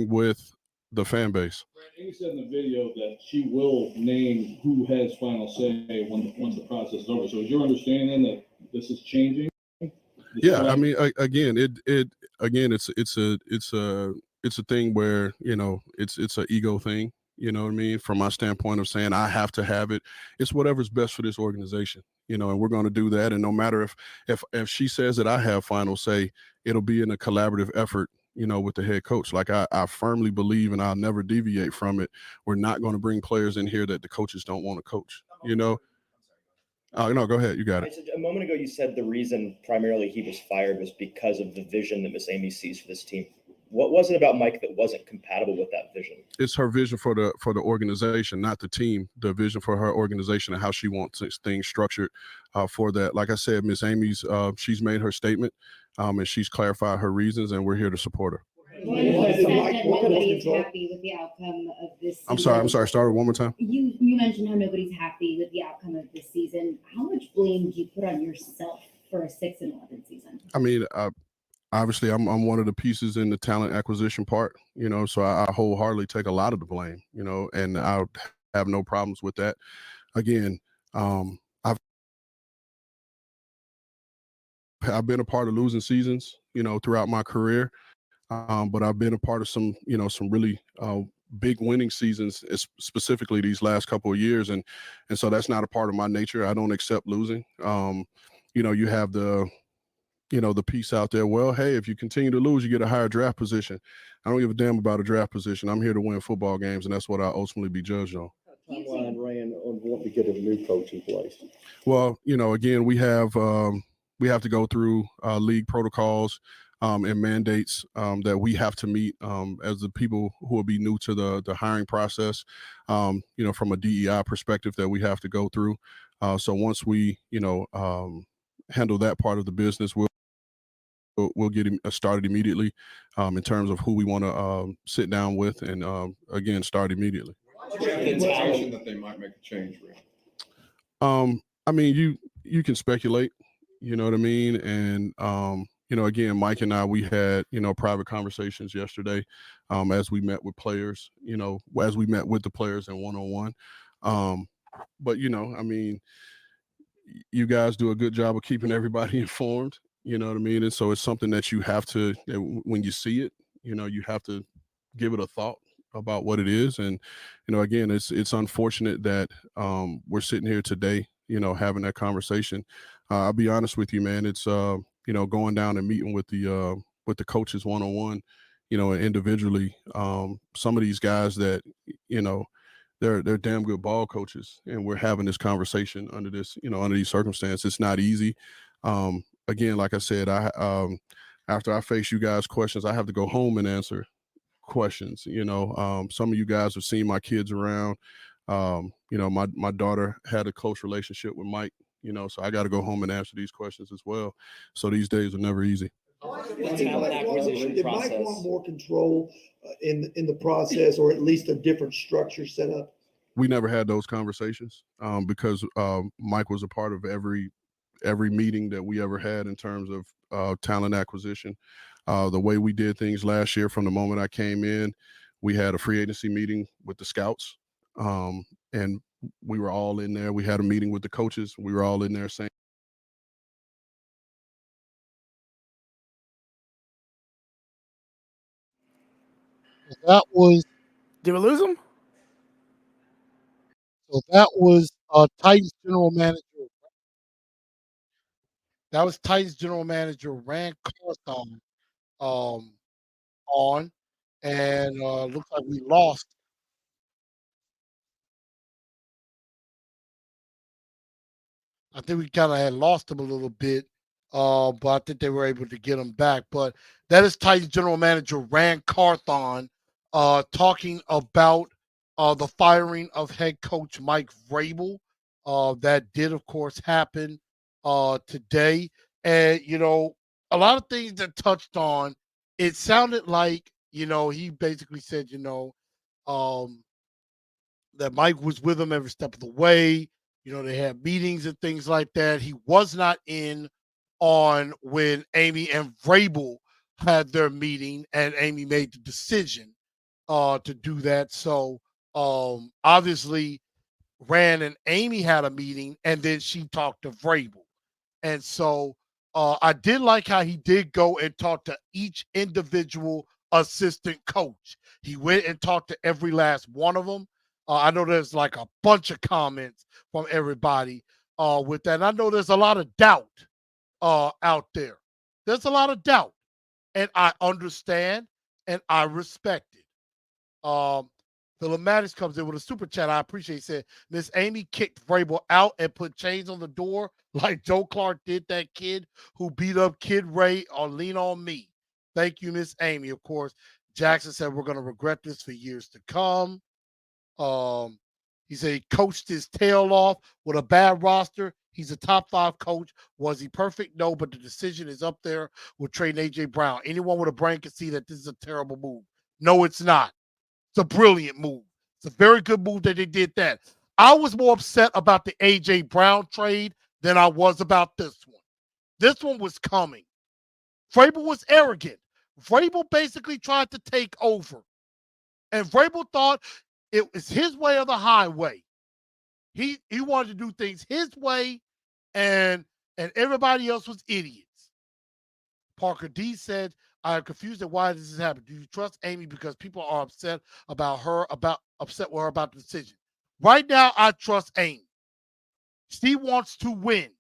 with the fan base. Amy said in the video that she will name who has final say once the process is over. So is your understanding that this is changing? Yeah, I mean, again, it's a thing where it's an ego thing. You know what I mean? From my standpoint of saying I have to have it, it's whatever's best for this organization. And we're going to do that. And no matter if she says that I have final say, it'll be in a collaborative effort, with the head coach. Like I firmly believe, and I'll never deviate from it. We're not going to bring players in here that the coaches don't want to coach. No, go ahead. You got it. A moment ago, you said the reason primarily he was fired was because of the vision that Miss Amy sees for this team. What was it about Mike that wasn't compatible with that vision? It's her vision for the organization, not the team. The vision for her organization and how she wants things structured for that. Like I said, Miss Amy's she's made her statement and she's clarified her reasons, and we're here to support her. You said that nobody's happy with the outcome of this season. I'm sorry. Start it one more time. You mentioned how nobody's happy with the outcome of this season. How much blame do you put on yourself for a 6-11 season? I mean, obviously, I'm one of the pieces in the talent acquisition part, so I wholeheartedly take a lot of the blame, and I have no problems with that. Again, I've been a part of losing seasons, throughout my career. But I've been a part of some really big winning seasons, specifically these last couple of years. And so that's not a part of my nature. I don't accept losing. You have the piece out there. Well, hey, if you continue to lose, you get a higher draft position. I don't give a damn about a draft position. I'm here to win football games, and that's what I ultimately be judged on. Timeline ran on wanting to get a new coach in place. Well, again, we have to go through league protocols and mandates that we have to meet as the people who will be new to the hiring process, from a DEI perspective that we have to go through. So once we, handle that part of the business, we'll get started immediately in terms of who we want to sit down with and, again, start immediately. That they might make a change, Rick. I mean, you can speculate, you know what I mean? And, again, Mike and I, we had, private conversations yesterday as we met with players, as we met with the players in one-on-one. But, I mean, you guys do a good job of keeping everybody informed, you know what I mean? And so it's something that you have to, when you see it, you have to give it a thought about what it is. And, again, it's unfortunate that we're sitting here today, having that conversation. I'll be honest with you, man. It's, going down and meeting with the coaches one-on-one, and individually. Some of these guys that, they're damn good ball coaches, and we're having this conversation under these circumstances. It's not easy. Again, like I said, after I face you guys' questions, I have to go home and answer questions. Some of you guys have seen my kids around. My daughter had a close relationship with Mike, so I got to go home and answer these questions as well. So these days are never easy. Did Mike want more control in the process, or at least a different structure set up? We never had those conversations because Mike was a part of every meeting that we ever had in terms of talent acquisition. The way we did things last year, from the moment I came in, we had a free agency meeting with the scouts. And we were all in there. We had a meeting with the coaches. We were all in there saying, That was Did we lose him? Titans general manager. That was Titans general manager Rand Carthon on, and looks like we lost. I think we kind of had lost him a little bit, but I think they were able to get him back. But that is Titans general manager Rand Carthon talking about the firing of head coach Mike Vrabel. That did, of course, happen today. And, a lot of things that touched on, it sounded like, he basically said, um, that Mike was with him every step of the way. They had meetings and things like that. He was not in on when Amy and Vrabel had their meeting, and Amy made the decision to do that. So obviously, Rand and Amy had a meeting, and then she talked to Vrabel. And so I did like how he did go and talk to each individual assistant coach. He went and talked to every last one of them. I know there's like a bunch of comments from everybody with that. And I know there's a lot of doubt out there. There's a lot of doubt. And I understand and I respect it. Philip Mattis comes in with a super chat. I appreciate. He said, Miss Amy kicked Vrabel out and put chains on the door like Joe Clark did that kid who beat up Kid Ray on Lean On Me. Thank you, Miss Amy. Of course, Jackson said we're going to regret this for years to come. He said he coached his tail off with a bad roster. He's a top 5 coach. Was he perfect? No, but the decision is up there with trading A.J. Brown. Anyone with a brain can see that this is a terrible move. No, it's not. It's a brilliant move. It's a very good move that they did that. I was more upset about the A.J. Brown trade than I was about this one. This one was coming. Vrabel was arrogant. Vrabel basically tried to take over. And Vrabel thought it was his way or the highway. He wanted to do things his way, and everybody else was idiots. Parker D said, I am confused at why this is happening. Do you trust Amy because people are upset with her about the decision? Right now, I trust Amy. She wants to win.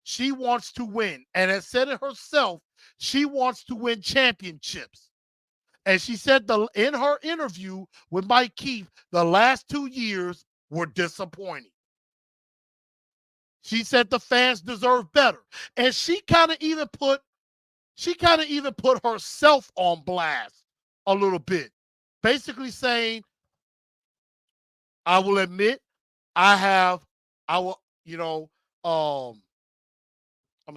She wants to win. And has said it herself, she wants to win championships. And she said in her interview with Mike Keith, the last 2 years were disappointing. She said the fans deserve better. And she kind of even put herself on blast a little bit. Basically saying, I will admit, I'm gonna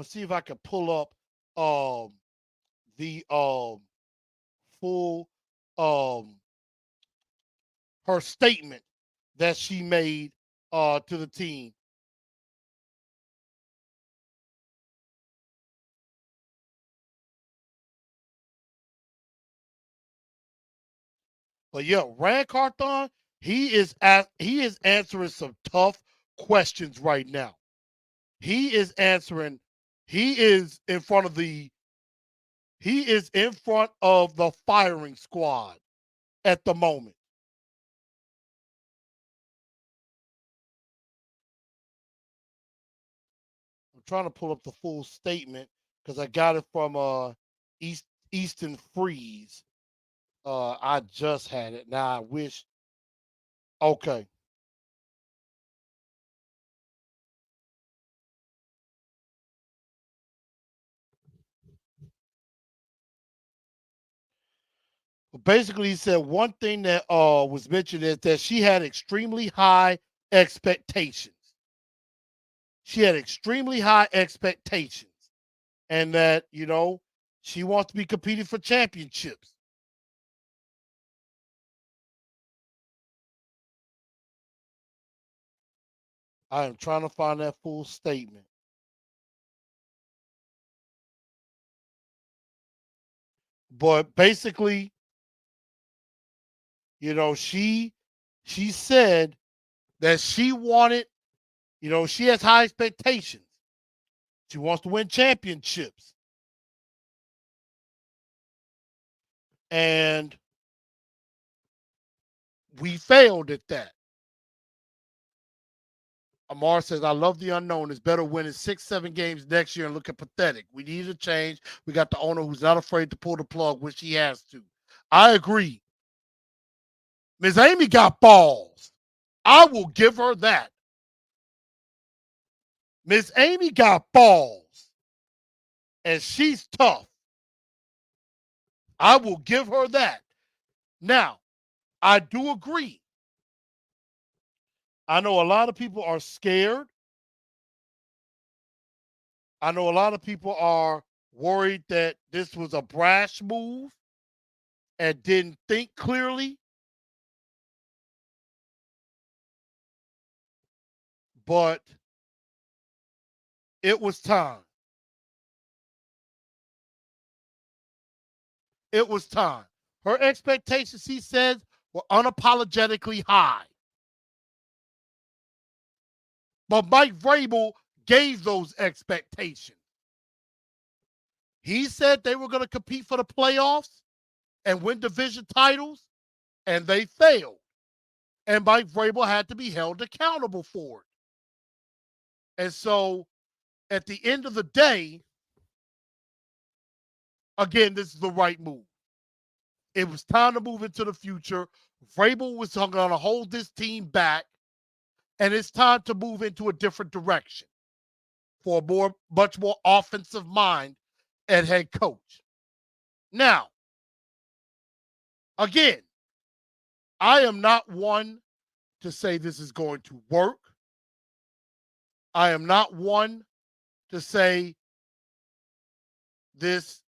see if I can pull up the full her statement that she made to the team. But yeah, Rand Carthon, he is answering some tough questions right now. He is in front of the firing squad at the moment. I'm trying to pull up the full statement because I got it from Easton Freeze. I just had it. Now I wish. Okay. Basically, he said one thing that was mentioned is that she had extremely high expectations. She had extremely high expectations, and that she wants to be competing for championships. I am trying to find that full statement. But basically, she she said that she wanted, she has high expectations. She wants to win championships. And we failed at that. Amar says, I love the unknown. It's better winning 6-7 games next year and looking pathetic. We need a change. We got the owner who's not afraid to pull the plug when she has to. I agree. Ms. Amy got balls. I will give her that. Miss Amy got balls. And she's tough. I will give her that. Now, I do agree. I know a lot of people are scared. I know a lot of people are worried that this was a brash move and didn't think clearly. But it was time. It was time. Her expectations, he says, were unapologetically high. But Mike Vrabel gave those expectations. He said they were going to compete for the playoffs and win division titles, and they failed. And Mike Vrabel had to be held accountable for it. And so, at the end of the day, again, this is the right move. It was time to move into the future. Vrabel was going to hold this team back, and it's time to move into a different direction for a much more offensive mind at head coach. Now, again, I am not one to say this is going to work. I am not one to say this.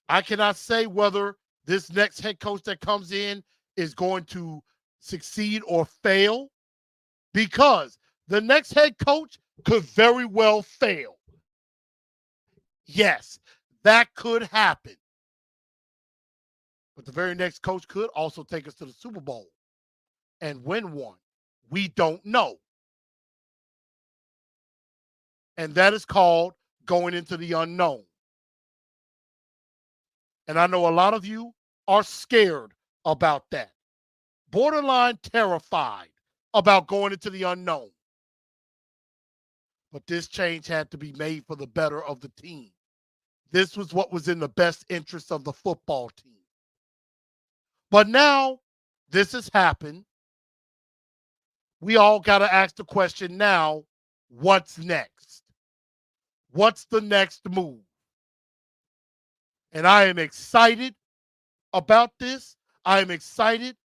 I cannot say whether this next head coach that comes in is going to succeed or fail, because the next head coach could very well fail. Yes, that could happen. But the very next coach could also take us to the Super Bowl and win one. We don't know. And that is called going into the unknown. And I know a lot of you are scared about that. Borderline terrified about going into the unknown. But this change had to be made for the better of the team. This was what was in the best interest of the football team. But now this has happened. We all got to ask the question now, what's next? What's the next move? And I am excited about this. I am excited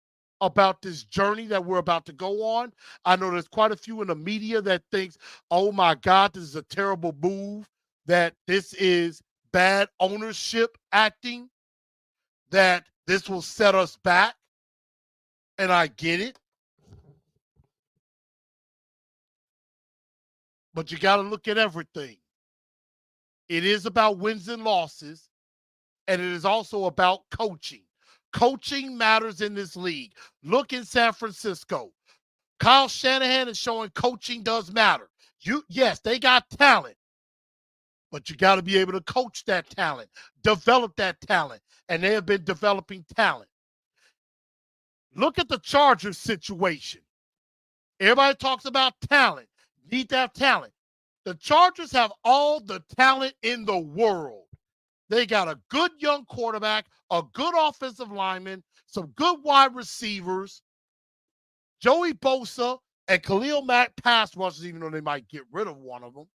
about this journey that we're about to go on. I know there's quite a few in the media that thinks, oh my God, this is a terrible move, that this is bad ownership acting, that this will set us back. And I get it. But you got to look at everything. It is about wins and losses, and it is also about coaching. Coaching matters in this league. Look in San Francisco. Kyle Shanahan is showing coaching does matter. Yes, they got talent, but you got to be able to coach that talent, develop that talent, and they have been developing talent. Look at the Chargers situation. Everybody talks about talent. Need to have talent. The Chargers have all the talent in the world. They got a good young quarterback, a good offensive lineman, some good wide receivers, Joey Bosa and Khalil Mack pass rushers, even though they might get rid of one of them.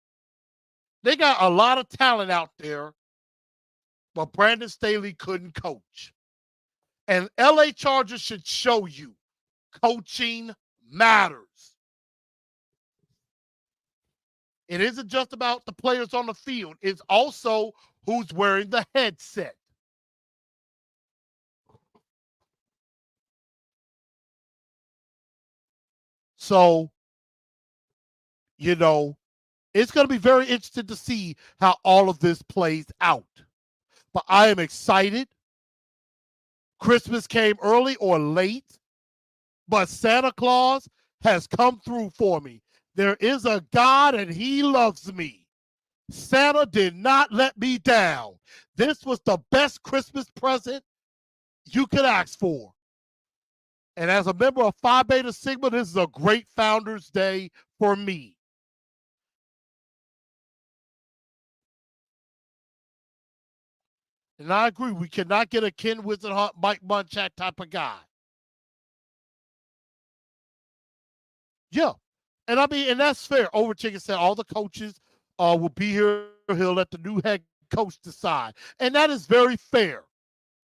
They got a lot of talent out there, but Brandon Staley couldn't coach. And LA Chargers should show you coaching matters. It isn't just about the players on the field. It's also who's wearing the headset. So, it's going to be very interesting to see how all of this plays out. But I am excited. Christmas came early or late. but Santa Claus has come through for me. There is a God and he loves me. Santa did not let me down. This was the best Christmas present you could ask for. And as a member of Phi Beta Sigma, this is a great Founders Day for me. And I agree, we cannot get a Ken Wisenhunt, Mike Munchak type of guy. Yeah. And I mean, and that's fair. Overchicken said all the coaches will be here. He'll let the new head coach decide. And that is very fair.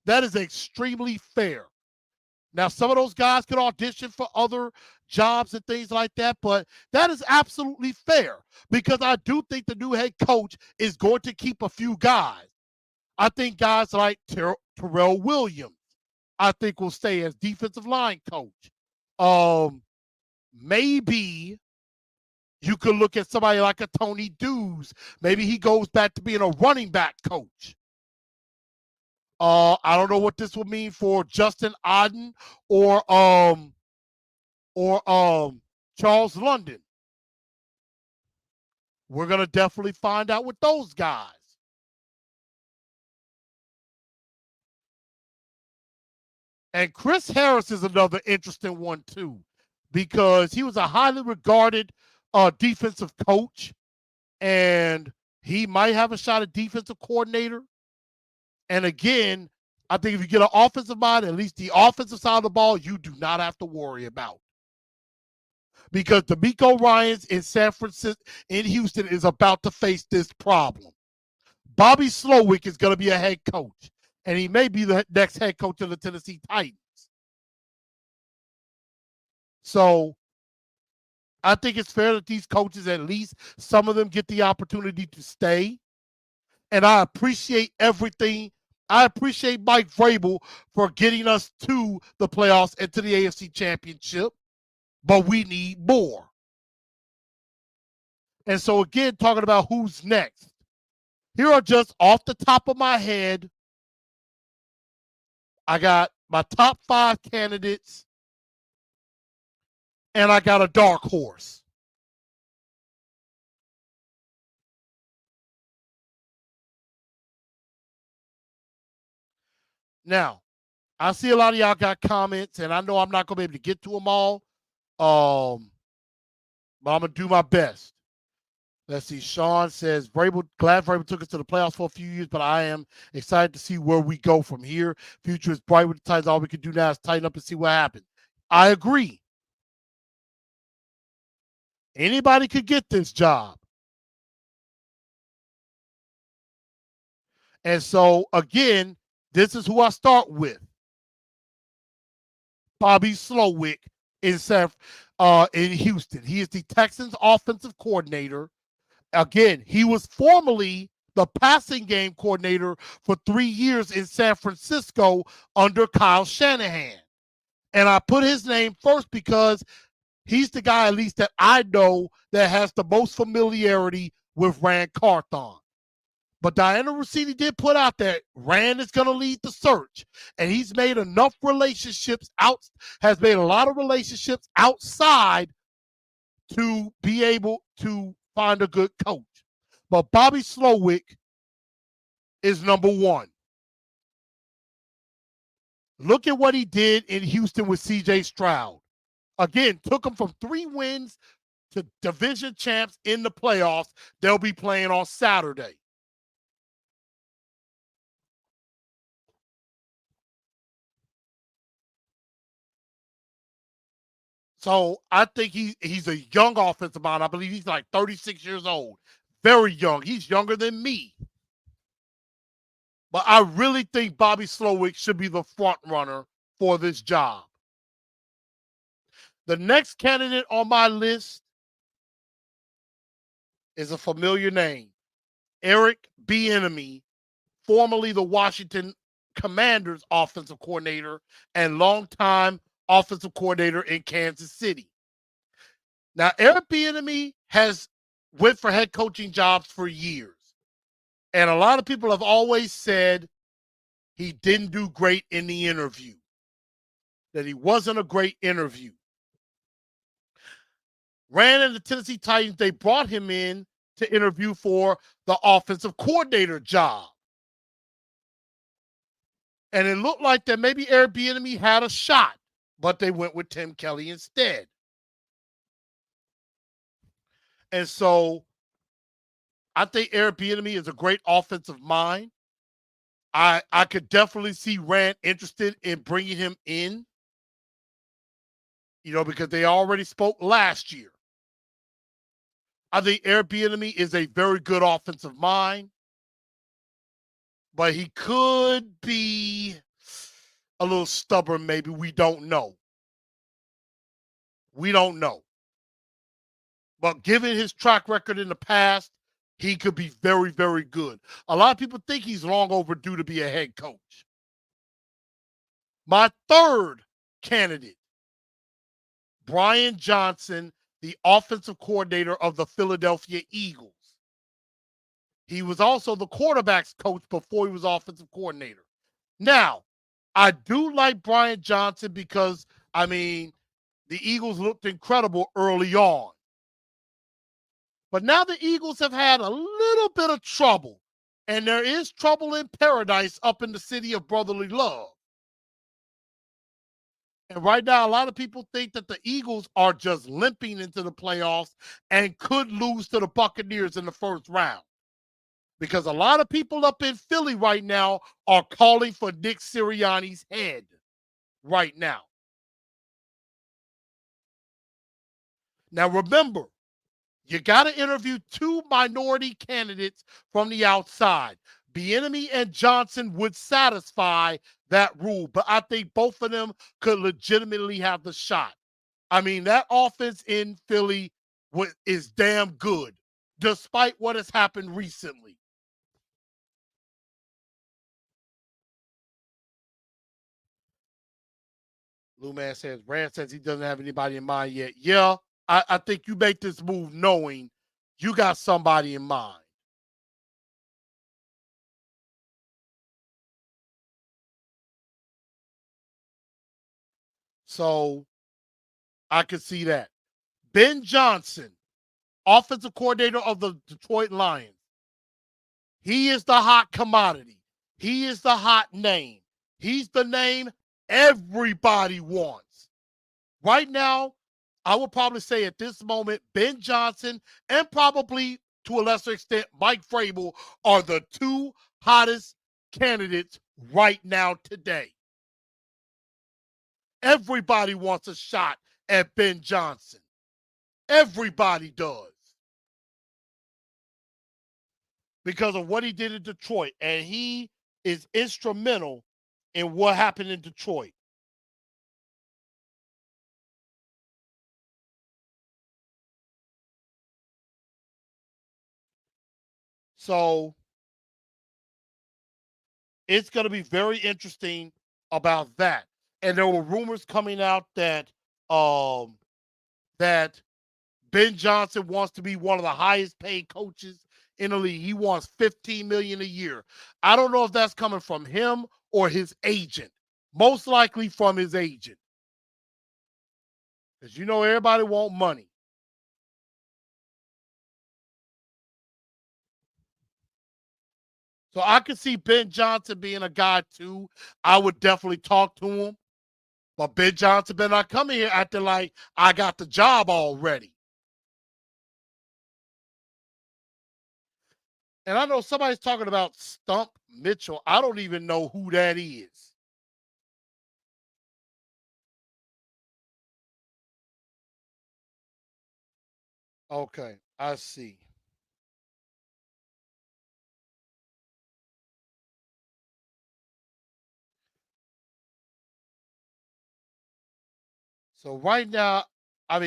That is extremely fair. Now, some of those guys could audition for other jobs and things like that, but that is absolutely fair because I do think the new head coach is going to keep a few guys. I think guys like Terrell Williams, I think will stay as defensive line coach. Maybe you could look at somebody like a Tony Dews. Maybe he goes back to being a running back coach. I don't know what this will mean for Justin Odden or Charles London. We're gonna definitely find out with those guys. And Chris Harris is another interesting one too, because he was a highly regarded defensive coach, and he might have a shot at defensive coordinator. And again, I think if you get an offensive mind, at least the offensive side of the ball, you do not have to worry about. Because DeMeco Ryans in San Francisco, in Houston, is about to face this problem. Bobby Slowick is going to be a head coach, and he may be the next head coach of the Tennessee Titans. So I think it's fair that these coaches, at least some of them, get the opportunity to stay. And I appreciate everything. I appreciate Mike Vrabel for getting us to the playoffs and to the AFC Championship, but we need more. And so again, talking about who's next. Here are just off the top of my head, I got my top 5 candidates, and I got a dark horse. Now, I see a lot of y'all got comments, and I know I'm not going to be able to get to them all, but I'm going to do my best. Let's see. Sean says, glad Vrabel took us to the playoffs for a few years, but I am excited to see where we go from here. Future is bright with the Titans. All we can do now is tighten up and see what happens. I agree. Anybody could get this job. And so, again, this is who I start with. Bobby Slowick in Houston. He is the Texans offensive coordinator. Again, he was formerly the passing game coordinator for 3 years in San Francisco under Kyle Shanahan. And I put his name first because he's the guy, at least that I know, that has the most familiarity with Rand Carthon. But Diana Rossini did put out that Rand is going to lead the search. And he's made enough relationships has made a lot of relationships outside to be able to find a good coach. But Bobby Slowick is number 1. Look at what he did in Houston with C.J. Stroud. Again, took him from 3 wins to division champs in the playoffs. They'll be playing on Saturday. So I think he's a young offensive mind. I believe he's like 36 years old. Very young. He's younger than me. But I really think Bobby Slowick should be the front runner for this job. The next candidate on my list is a familiar name. Eric Bieniemy, formerly the Washington Commanders offensive coordinator and longtime offensive coordinator in Kansas City. Now, Eric Bieniemy has went for head coaching jobs for years. And a lot of people have always said he didn't do great in the interview. that he wasn't a great interview. Ran in the Tennessee Titans, they brought him in to interview for the offensive coordinator job. And it looked like that maybe Eric Bieniemy had a shot, but they went with Tim Kelly instead. And so I think Eric Bieniemy is a great offensive mind. I could definitely see Rand interested in bringing him in, because they already spoke last year. I think Eric Bieniemy is a very good offensive mind, but he could be a little stubborn maybe. We don't know. We don't know. But given his track record in the past, he could be very, very good. A lot of people think he's long overdue to be a head coach. My third candidate, Brian Johnson, the offensive coordinator of the Philadelphia Eagles. He was also the quarterback's coach before he was offensive coordinator. Now, I do like Brian Johnson because, the Eagles looked incredible early on. But now the Eagles have had a little bit of trouble, and there is trouble in paradise up in the city of brotherly love. And right now, a lot of people think that the Eagles are just limping into the playoffs and could lose to the Buccaneers in the first round. Because a lot of people up in Philly right now are calling for Nick Sirianni's head right now. Now, remember, you got to interview two minority candidates from the outside. Bieniemy and Johnson would satisfy that rule, but I think both of them could legitimately have the shot. That offense in Philly is damn good, despite what has happened recently. Lou Man says, Rand says he doesn't have anybody in mind yet. Yeah, I think you make this move knowing you got somebody in mind. So I could see that. Ben Johnson, offensive coordinator of the Detroit Lions. He is the hot commodity. He is the hot name. He's the name everybody wants. Right now, I would probably say at this moment, Ben Johnson and probably to a lesser extent, Mike Vrabel are the two hottest candidates right now today. Everybody wants a shot at Ben Johnson. Everybody does. Because of what he did in Detroit. And he is instrumental in what happened in Detroit. So it's going to be very interesting about that. And there were rumors coming out that that Ben Johnson wants to be one of the highest paid coaches in the league. He wants $15 million a year. I don't know if that's coming from him or his agent. Most likely from his agent. Because everybody wants money. So I could see Ben Johnson being a guy too. I would definitely talk to him. But Ben Johnson better not come here acting like I got the job already. And I know somebody's talking about Stump Mitchell. I don't even know who that is. Okay, I see. So right now,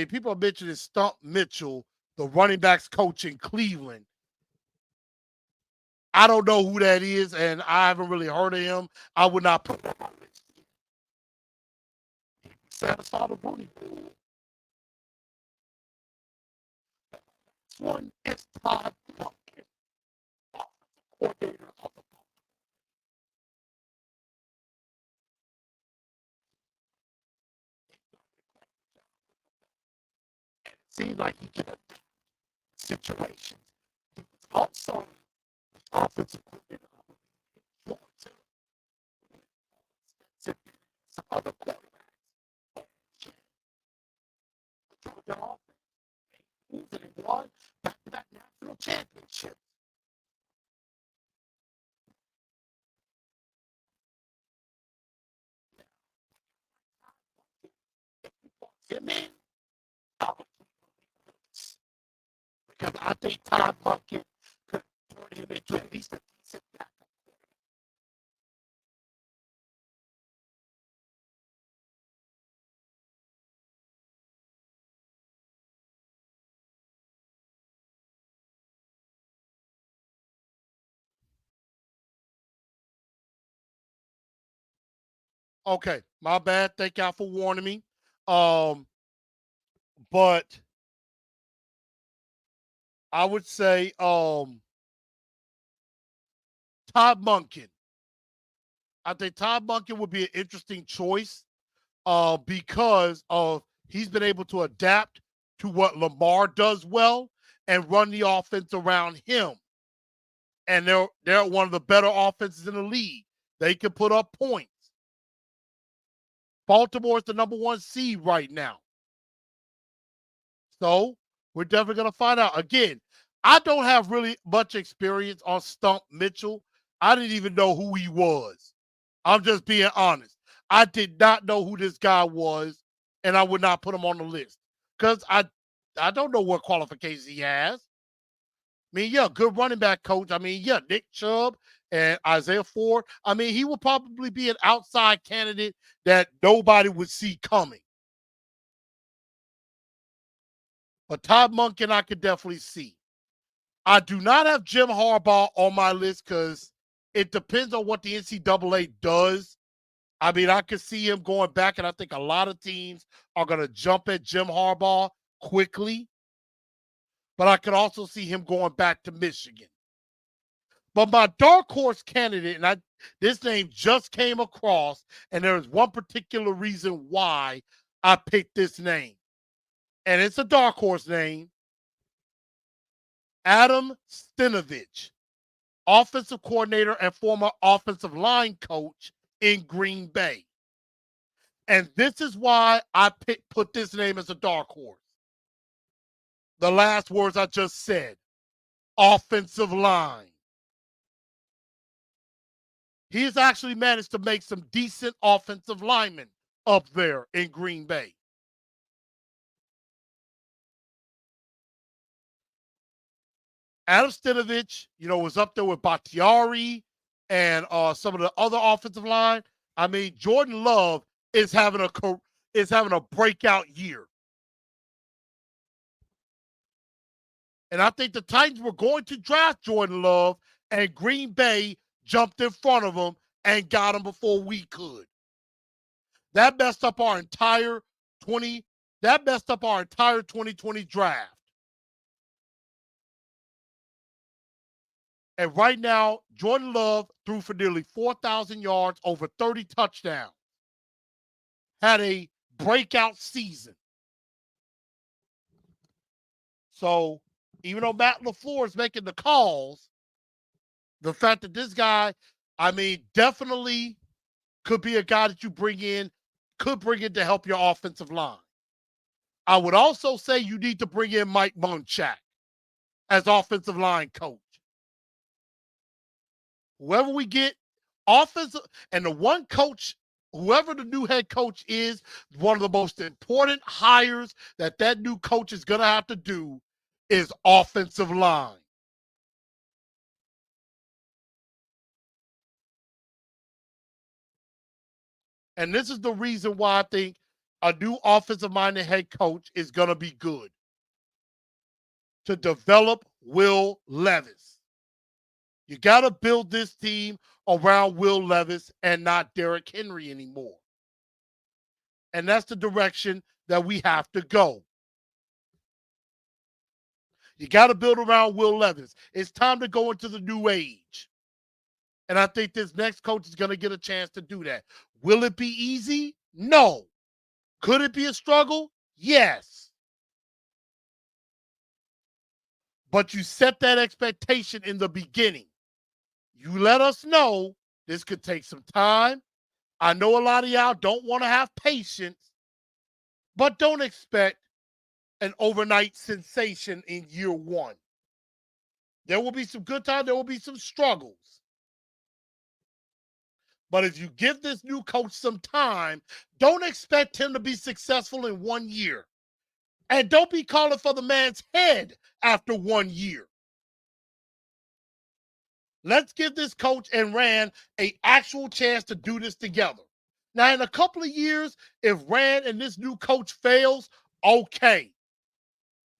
people are mentioning Stump Mitchell, the running backs coach in Cleveland. I don't know who that is, and I haven't really heard of him. I would not put that on this. Satisfy the running. This one is Todd Duncan, coordinator of the seems like he can adapt situations. He was also offensive coordinator. Some other quarterbacks. Georgia offense. They won back-to-back national championships. Him in, because I think Todd Puckett could turn him into at least a decent backup. Okay, my bad. Thank y'all for warning me. But I would say Todd Monken. I think Todd Monken would be an interesting choice because of he's been able to adapt to what Lamar does well and run the offense around him. And they're one of the better offenses in the league. They can put up points. Baltimore is the number 1 seed right now. So we're definitely going to find out. Again, I don't have really much experience on Stump Mitchell. I didn't even know who he was. I'm just being honest. I did not know who this guy was, and I would not put him on the list because I don't know what qualifications he has. I mean, yeah, good running back coach. I mean, yeah, Nick Chubb and Isaiah Ford. I mean, he would probably be an outside candidate that nobody would see coming. But Todd Monken, I could definitely see. I do not have Jim Harbaugh on my list because it depends on what the NCAA does. I mean, I could see him going back, and I think a lot of teams are going to jump at Jim Harbaugh quickly. But I could also see him going back to Michigan. But my dark horse candidate, and this name just came across, and there's one particular reason why I picked this name. And it's a dark horse name. Adam Stenavich, offensive coordinator and former offensive line coach in Green Bay. And this is why I put this name as a dark horse. The last words I just said, offensive line. He's actually managed to make some decent offensive linemen up there in Green Bay. Adam Stenavich, was up there with Bakhtiari and some of the other offensive line. I mean, Jordan Love is having a breakout year. And I think the Titans were going to draft Jordan Love, and Green Bay jumped in front of him and got him before we could. That messed up our entire 2020 draft. And right now, Jordan Love threw for nearly 4,000 yards, over 30 touchdowns. Had a breakout season. So even though Matt LaFleur is making the calls, the fact that this guy, I mean, definitely could be a guy that you could bring in to help your offensive line. I would also say you need to bring in Mike Munchak as offensive line coach. Whoever we get offensive, and the one coach, whoever the new head coach is, one of the most important hires that new coach is going to have to do is offensive line. And this is the reason why I think a new offensive-minded head coach is going to be good. To develop Will Levis. You got to build this team around Will Levis and not Derrick Henry anymore. And that's the direction that we have to go. You got to build around Will Levis. It's time to go into the new age. And I think this next coach is going to get a chance to do that. Will it be easy? No. Could it be a struggle? Yes. but you set that expectation in the beginning. You let us know this could take some time. I know a lot of y'all don't want to have patience, but don't expect an overnight sensation in year one. There will be some good times, there will be some struggles. But if you give this new coach some time, don't expect him to be successful in 1 year. And don't be calling for the man's head after 1 year. Let's give this coach and Rand an actual chance to do this together. Now, in a couple of years, if Rand and this new coach fails, okay.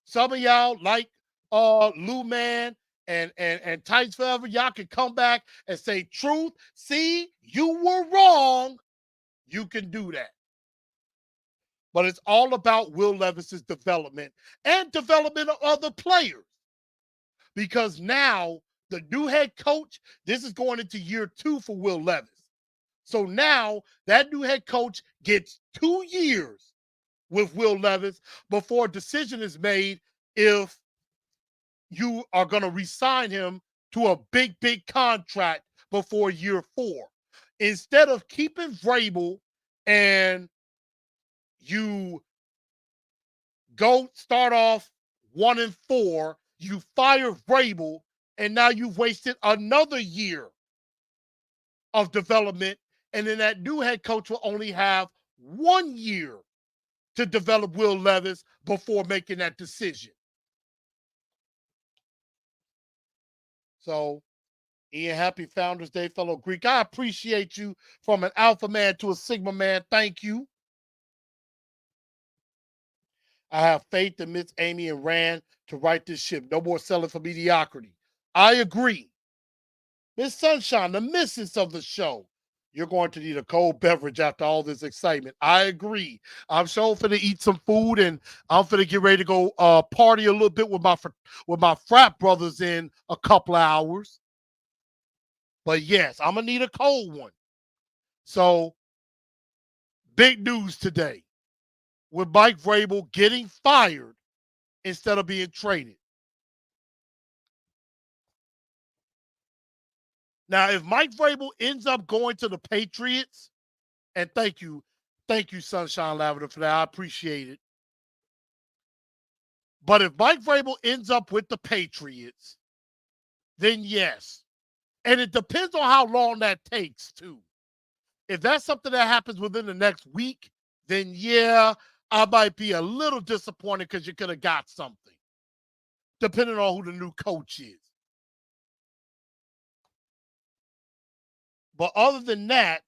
Some of y'all like Lou Man and Tights Forever, y'all can come back and say, truth, see, you were wrong. You can do that. But it's all about Will Levis's development and development of other players. Because now the new head coach, this is going into year 2 for Will Levis. So now that new head coach gets 2 years with Will Levis before a decision is made if you are going to re-sign him to a big, big contract before year 4. Instead of keeping Vrabel and you go start off 1-4, you fire Vrabel, and now you've wasted another year of development, and then that new head coach will only have 1 year to develop Will Levis before making that decision. So, Ian, happy Founders Day, fellow Greek. I appreciate you from an alpha man to a sigma man. Thank you. I have faith in Miss Amy and Rand to right this ship. No more selling for mediocrity. I agree. Miss Sunshine, the missus of the show. You're going to need a cold beverage after all this excitement. I agree. I'm sure finna eat some food, and I'm finna get ready to go party a little bit with my frat brothers in a couple of hours. But yes, I'm gonna need a cold one. So, big news today with Mike Vrabel getting fired instead of being traded. Now, if Mike Vrabel ends up going to the Patriots, and thank you, Sunshine Lavender, for that. I appreciate it. But if Mike Vrabel ends up with the Patriots, then yes. And it depends on how long that takes, too. If that's something that happens within the next week, then yeah, I might be a little disappointed because you could have got something, depending on who the new coach is. But other than that,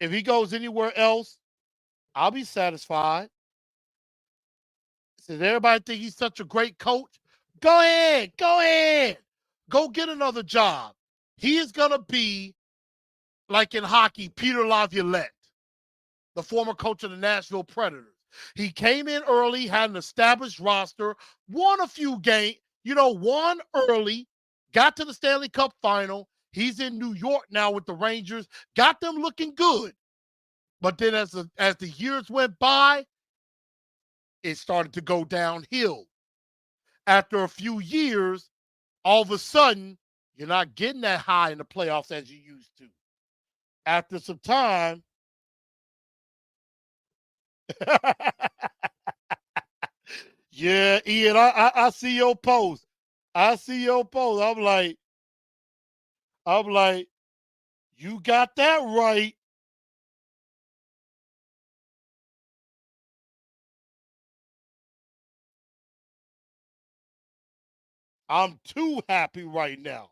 if he goes anywhere else, I'll be satisfied. Since everybody think he's such a great coach, go ahead. Go get another job. He is going to be, like in hockey, Peter Laviolette, the former coach of the Nashville Predators. He came in early, had an established roster, won a few games, won early, got to the Stanley Cup final. He's in New York now with the Rangers, got them looking good. But then as the years went by, it started to go downhill. After a few years, all of a sudden, you're not getting that high in the playoffs as you used to. After some time, yeah, Ian, I see your post. I'm like, you got that right. I'm too happy right now.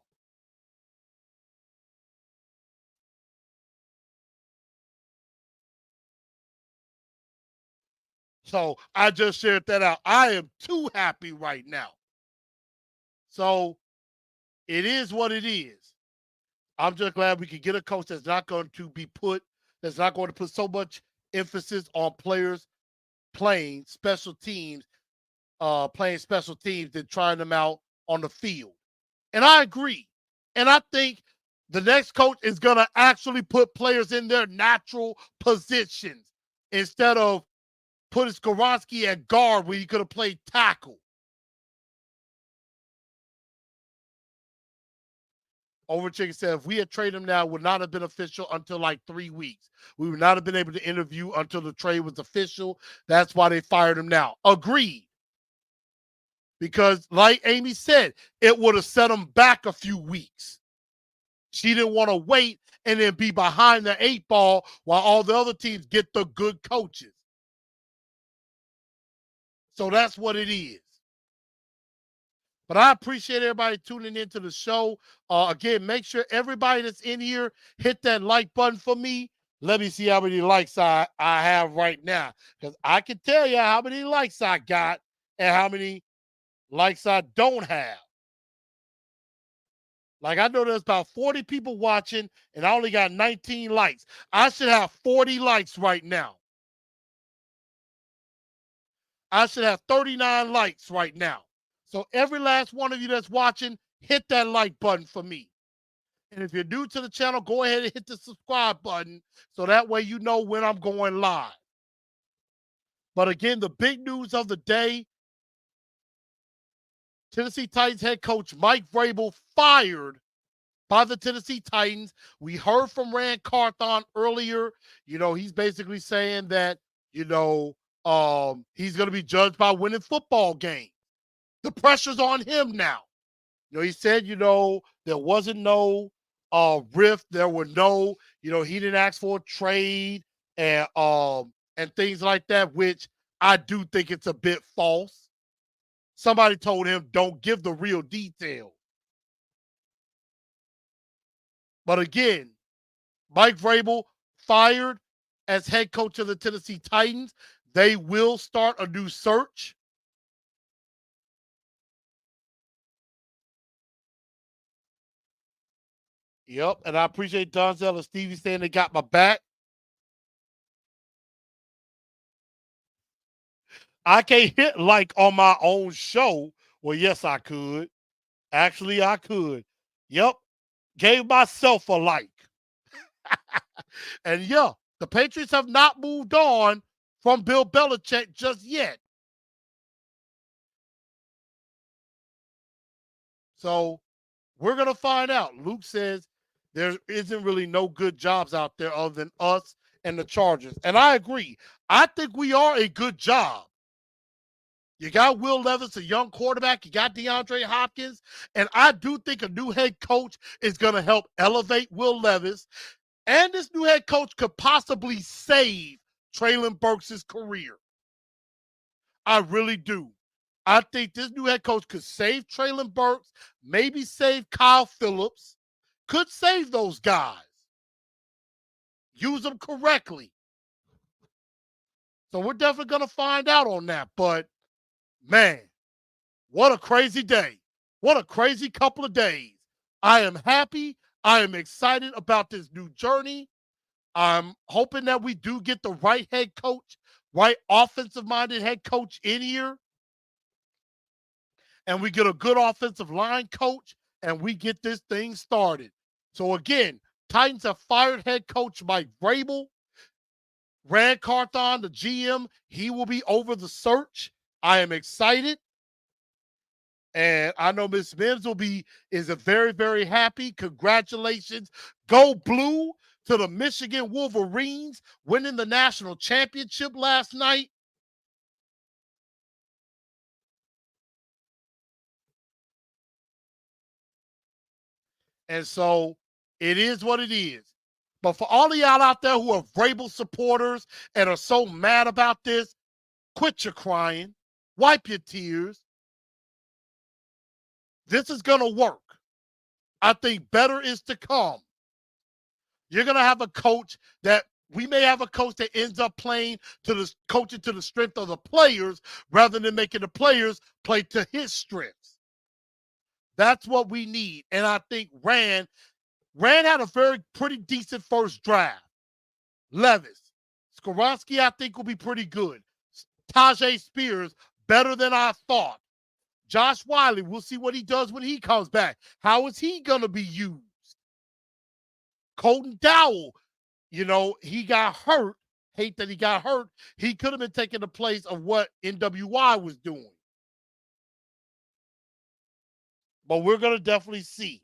So I just shared that out. I am too happy right now. So it is what it is. I'm just glad we can get a coach that's not going to put so much emphasis on players playing special teams than trying them out on the field. And I agree. And I think the next coach is going to actually put players in their natural positions instead of put Skoronski at guard where he could have played tackle. Overchicken said, if we had traded him now, it would not have been official until like 3 weeks. We would not have been able to interview until the trade was official. That's why they fired him now. Agreed. Because like Amy said, it would have set him back a few weeks. She didn't want to wait and then be behind the 8 ball while all the other teams get the good coaches. So that's what it is. But I appreciate everybody tuning into the show. Again, make sure everybody that's in here hit that like button for me. Let me see how many likes I have right now. Because I can tell you how many likes I got and how many likes I don't have. Like, I know there's about 40 people watching, and I only got 19 likes. I should have 40 likes right now. I should have 39 likes right now. So every last one of you that's watching, hit that like button for me. And if you're new to the channel, go ahead and hit the subscribe button so that way you know when I'm going live. But again, the big news of the day, Tennessee Titans head coach Mike Vrabel fired by the Tennessee Titans. We heard from Rand Carthon earlier. He's basically saying that, he's going to be judged by winning football games. The pressure's on him now. He said, there wasn't no rift. There were no, he didn't ask for a trade and things like that, which I do think it's a bit false. Somebody told him, don't give the real detail. But again, Mike Vrabel fired as head coach of the Tennessee Titans. They will start a new search. Yep, and I appreciate Donzel and Stevie saying they got my back. I can't hit like on my own show. Well, yes, I could. Actually, I could. Yep, gave myself a like. And yeah, the Patriots have not moved on from Bill Belichick just yet. So we're going to find out. Luke says there isn't really no good jobs out there other than us and the Chargers. And I agree. I think we are a good job. You got Will Levis, a young quarterback. You got DeAndre Hopkins. And I do think a new head coach is going to help elevate Will Levis. And this new head coach could possibly save Treylon Burks' career. I really do. I think this new head coach could save Treylon Burks, maybe save Kyle Phillips, could save those guys. Use them correctly. So we're definitely going to find out on that. But, man, what a crazy day. What a crazy couple of days. I am happy. I am excited about this new journey. I'm hoping that we do get the right head coach, right offensive-minded head coach in here. And we get a good offensive line coach, and we get this thing started. So, again, Titans have fired head coach Mike Vrabel. Rand Carthon, the GM, he will be over the search. I am excited. And I know Miss Mims is very, very happy. Congratulations. Go Blue to the Michigan Wolverines winning the national championship last night. And so it is what it is. But for all of y'all out there who are Vrabel supporters and are so mad about this, quit your crying. Wipe your tears. This is going to work. I think better is to come. You're going to have a coach that we may have a coach that ends up playing coaching to the strength of the players rather than making the players play to his strengths. That's what we need. And I think Rand had a pretty decent first draft. Levis. Skoronski, I think, will be pretty good. Tajay Spears, better than I thought. Josh Wiley, we'll see what he does when he comes back. How is he going to be used? Colton Dowell, he got hurt hate that he got hurt. He could have been taking the place of what NWI was doing. But we're going to definitely see.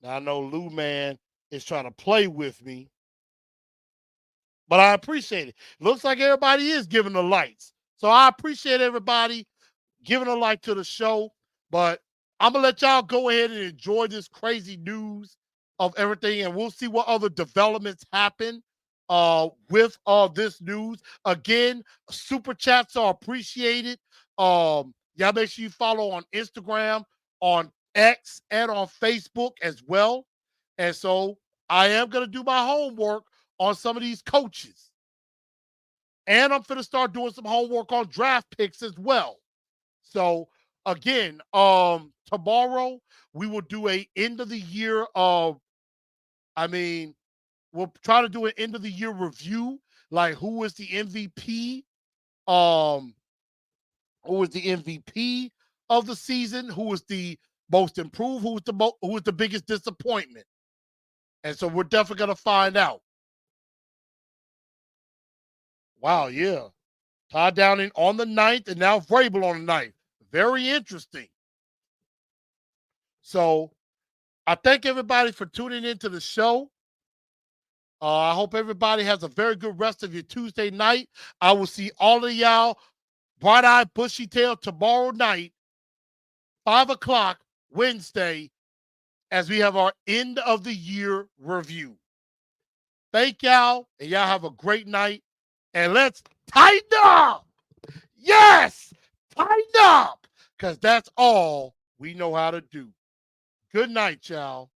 Now, I know Lou Man is trying to play with me, but I appreciate it. Looks like everybody is giving the lights. So I appreciate everybody giving a like to the show, but I'm going to let y'all go ahead and enjoy this crazy news of everything, and we'll see what other developments happen with this news. Again, super chats are appreciated. Y'all make sure you follow on Instagram, on X, and on Facebook as well. And so I am going to do my homework on some of these coaches. And I'm going to start doing some homework on draft picks as well. So again, tomorrow we will do a end of the year we'll try to do an end of the year review, like who is the MVP, who was the MVP of the season, who was the most improved, who was the biggest disappointment. And so we're definitely going to find out. Wow, yeah. Todd Downing on the 9th, and now Vrabel on the 9th. Very interesting. So I thank everybody for tuning into the show. I hope everybody has a very good rest of your Tuesday night. I will see all of y'all bright-eyed, bushy-tailed tomorrow night, 5 o'clock Wednesday, as we have our end of the year review. Thank y'all, and y'all have a great night. And let's tighten up. Yes, tighten up, because that's all we know how to do. Good night, y'all.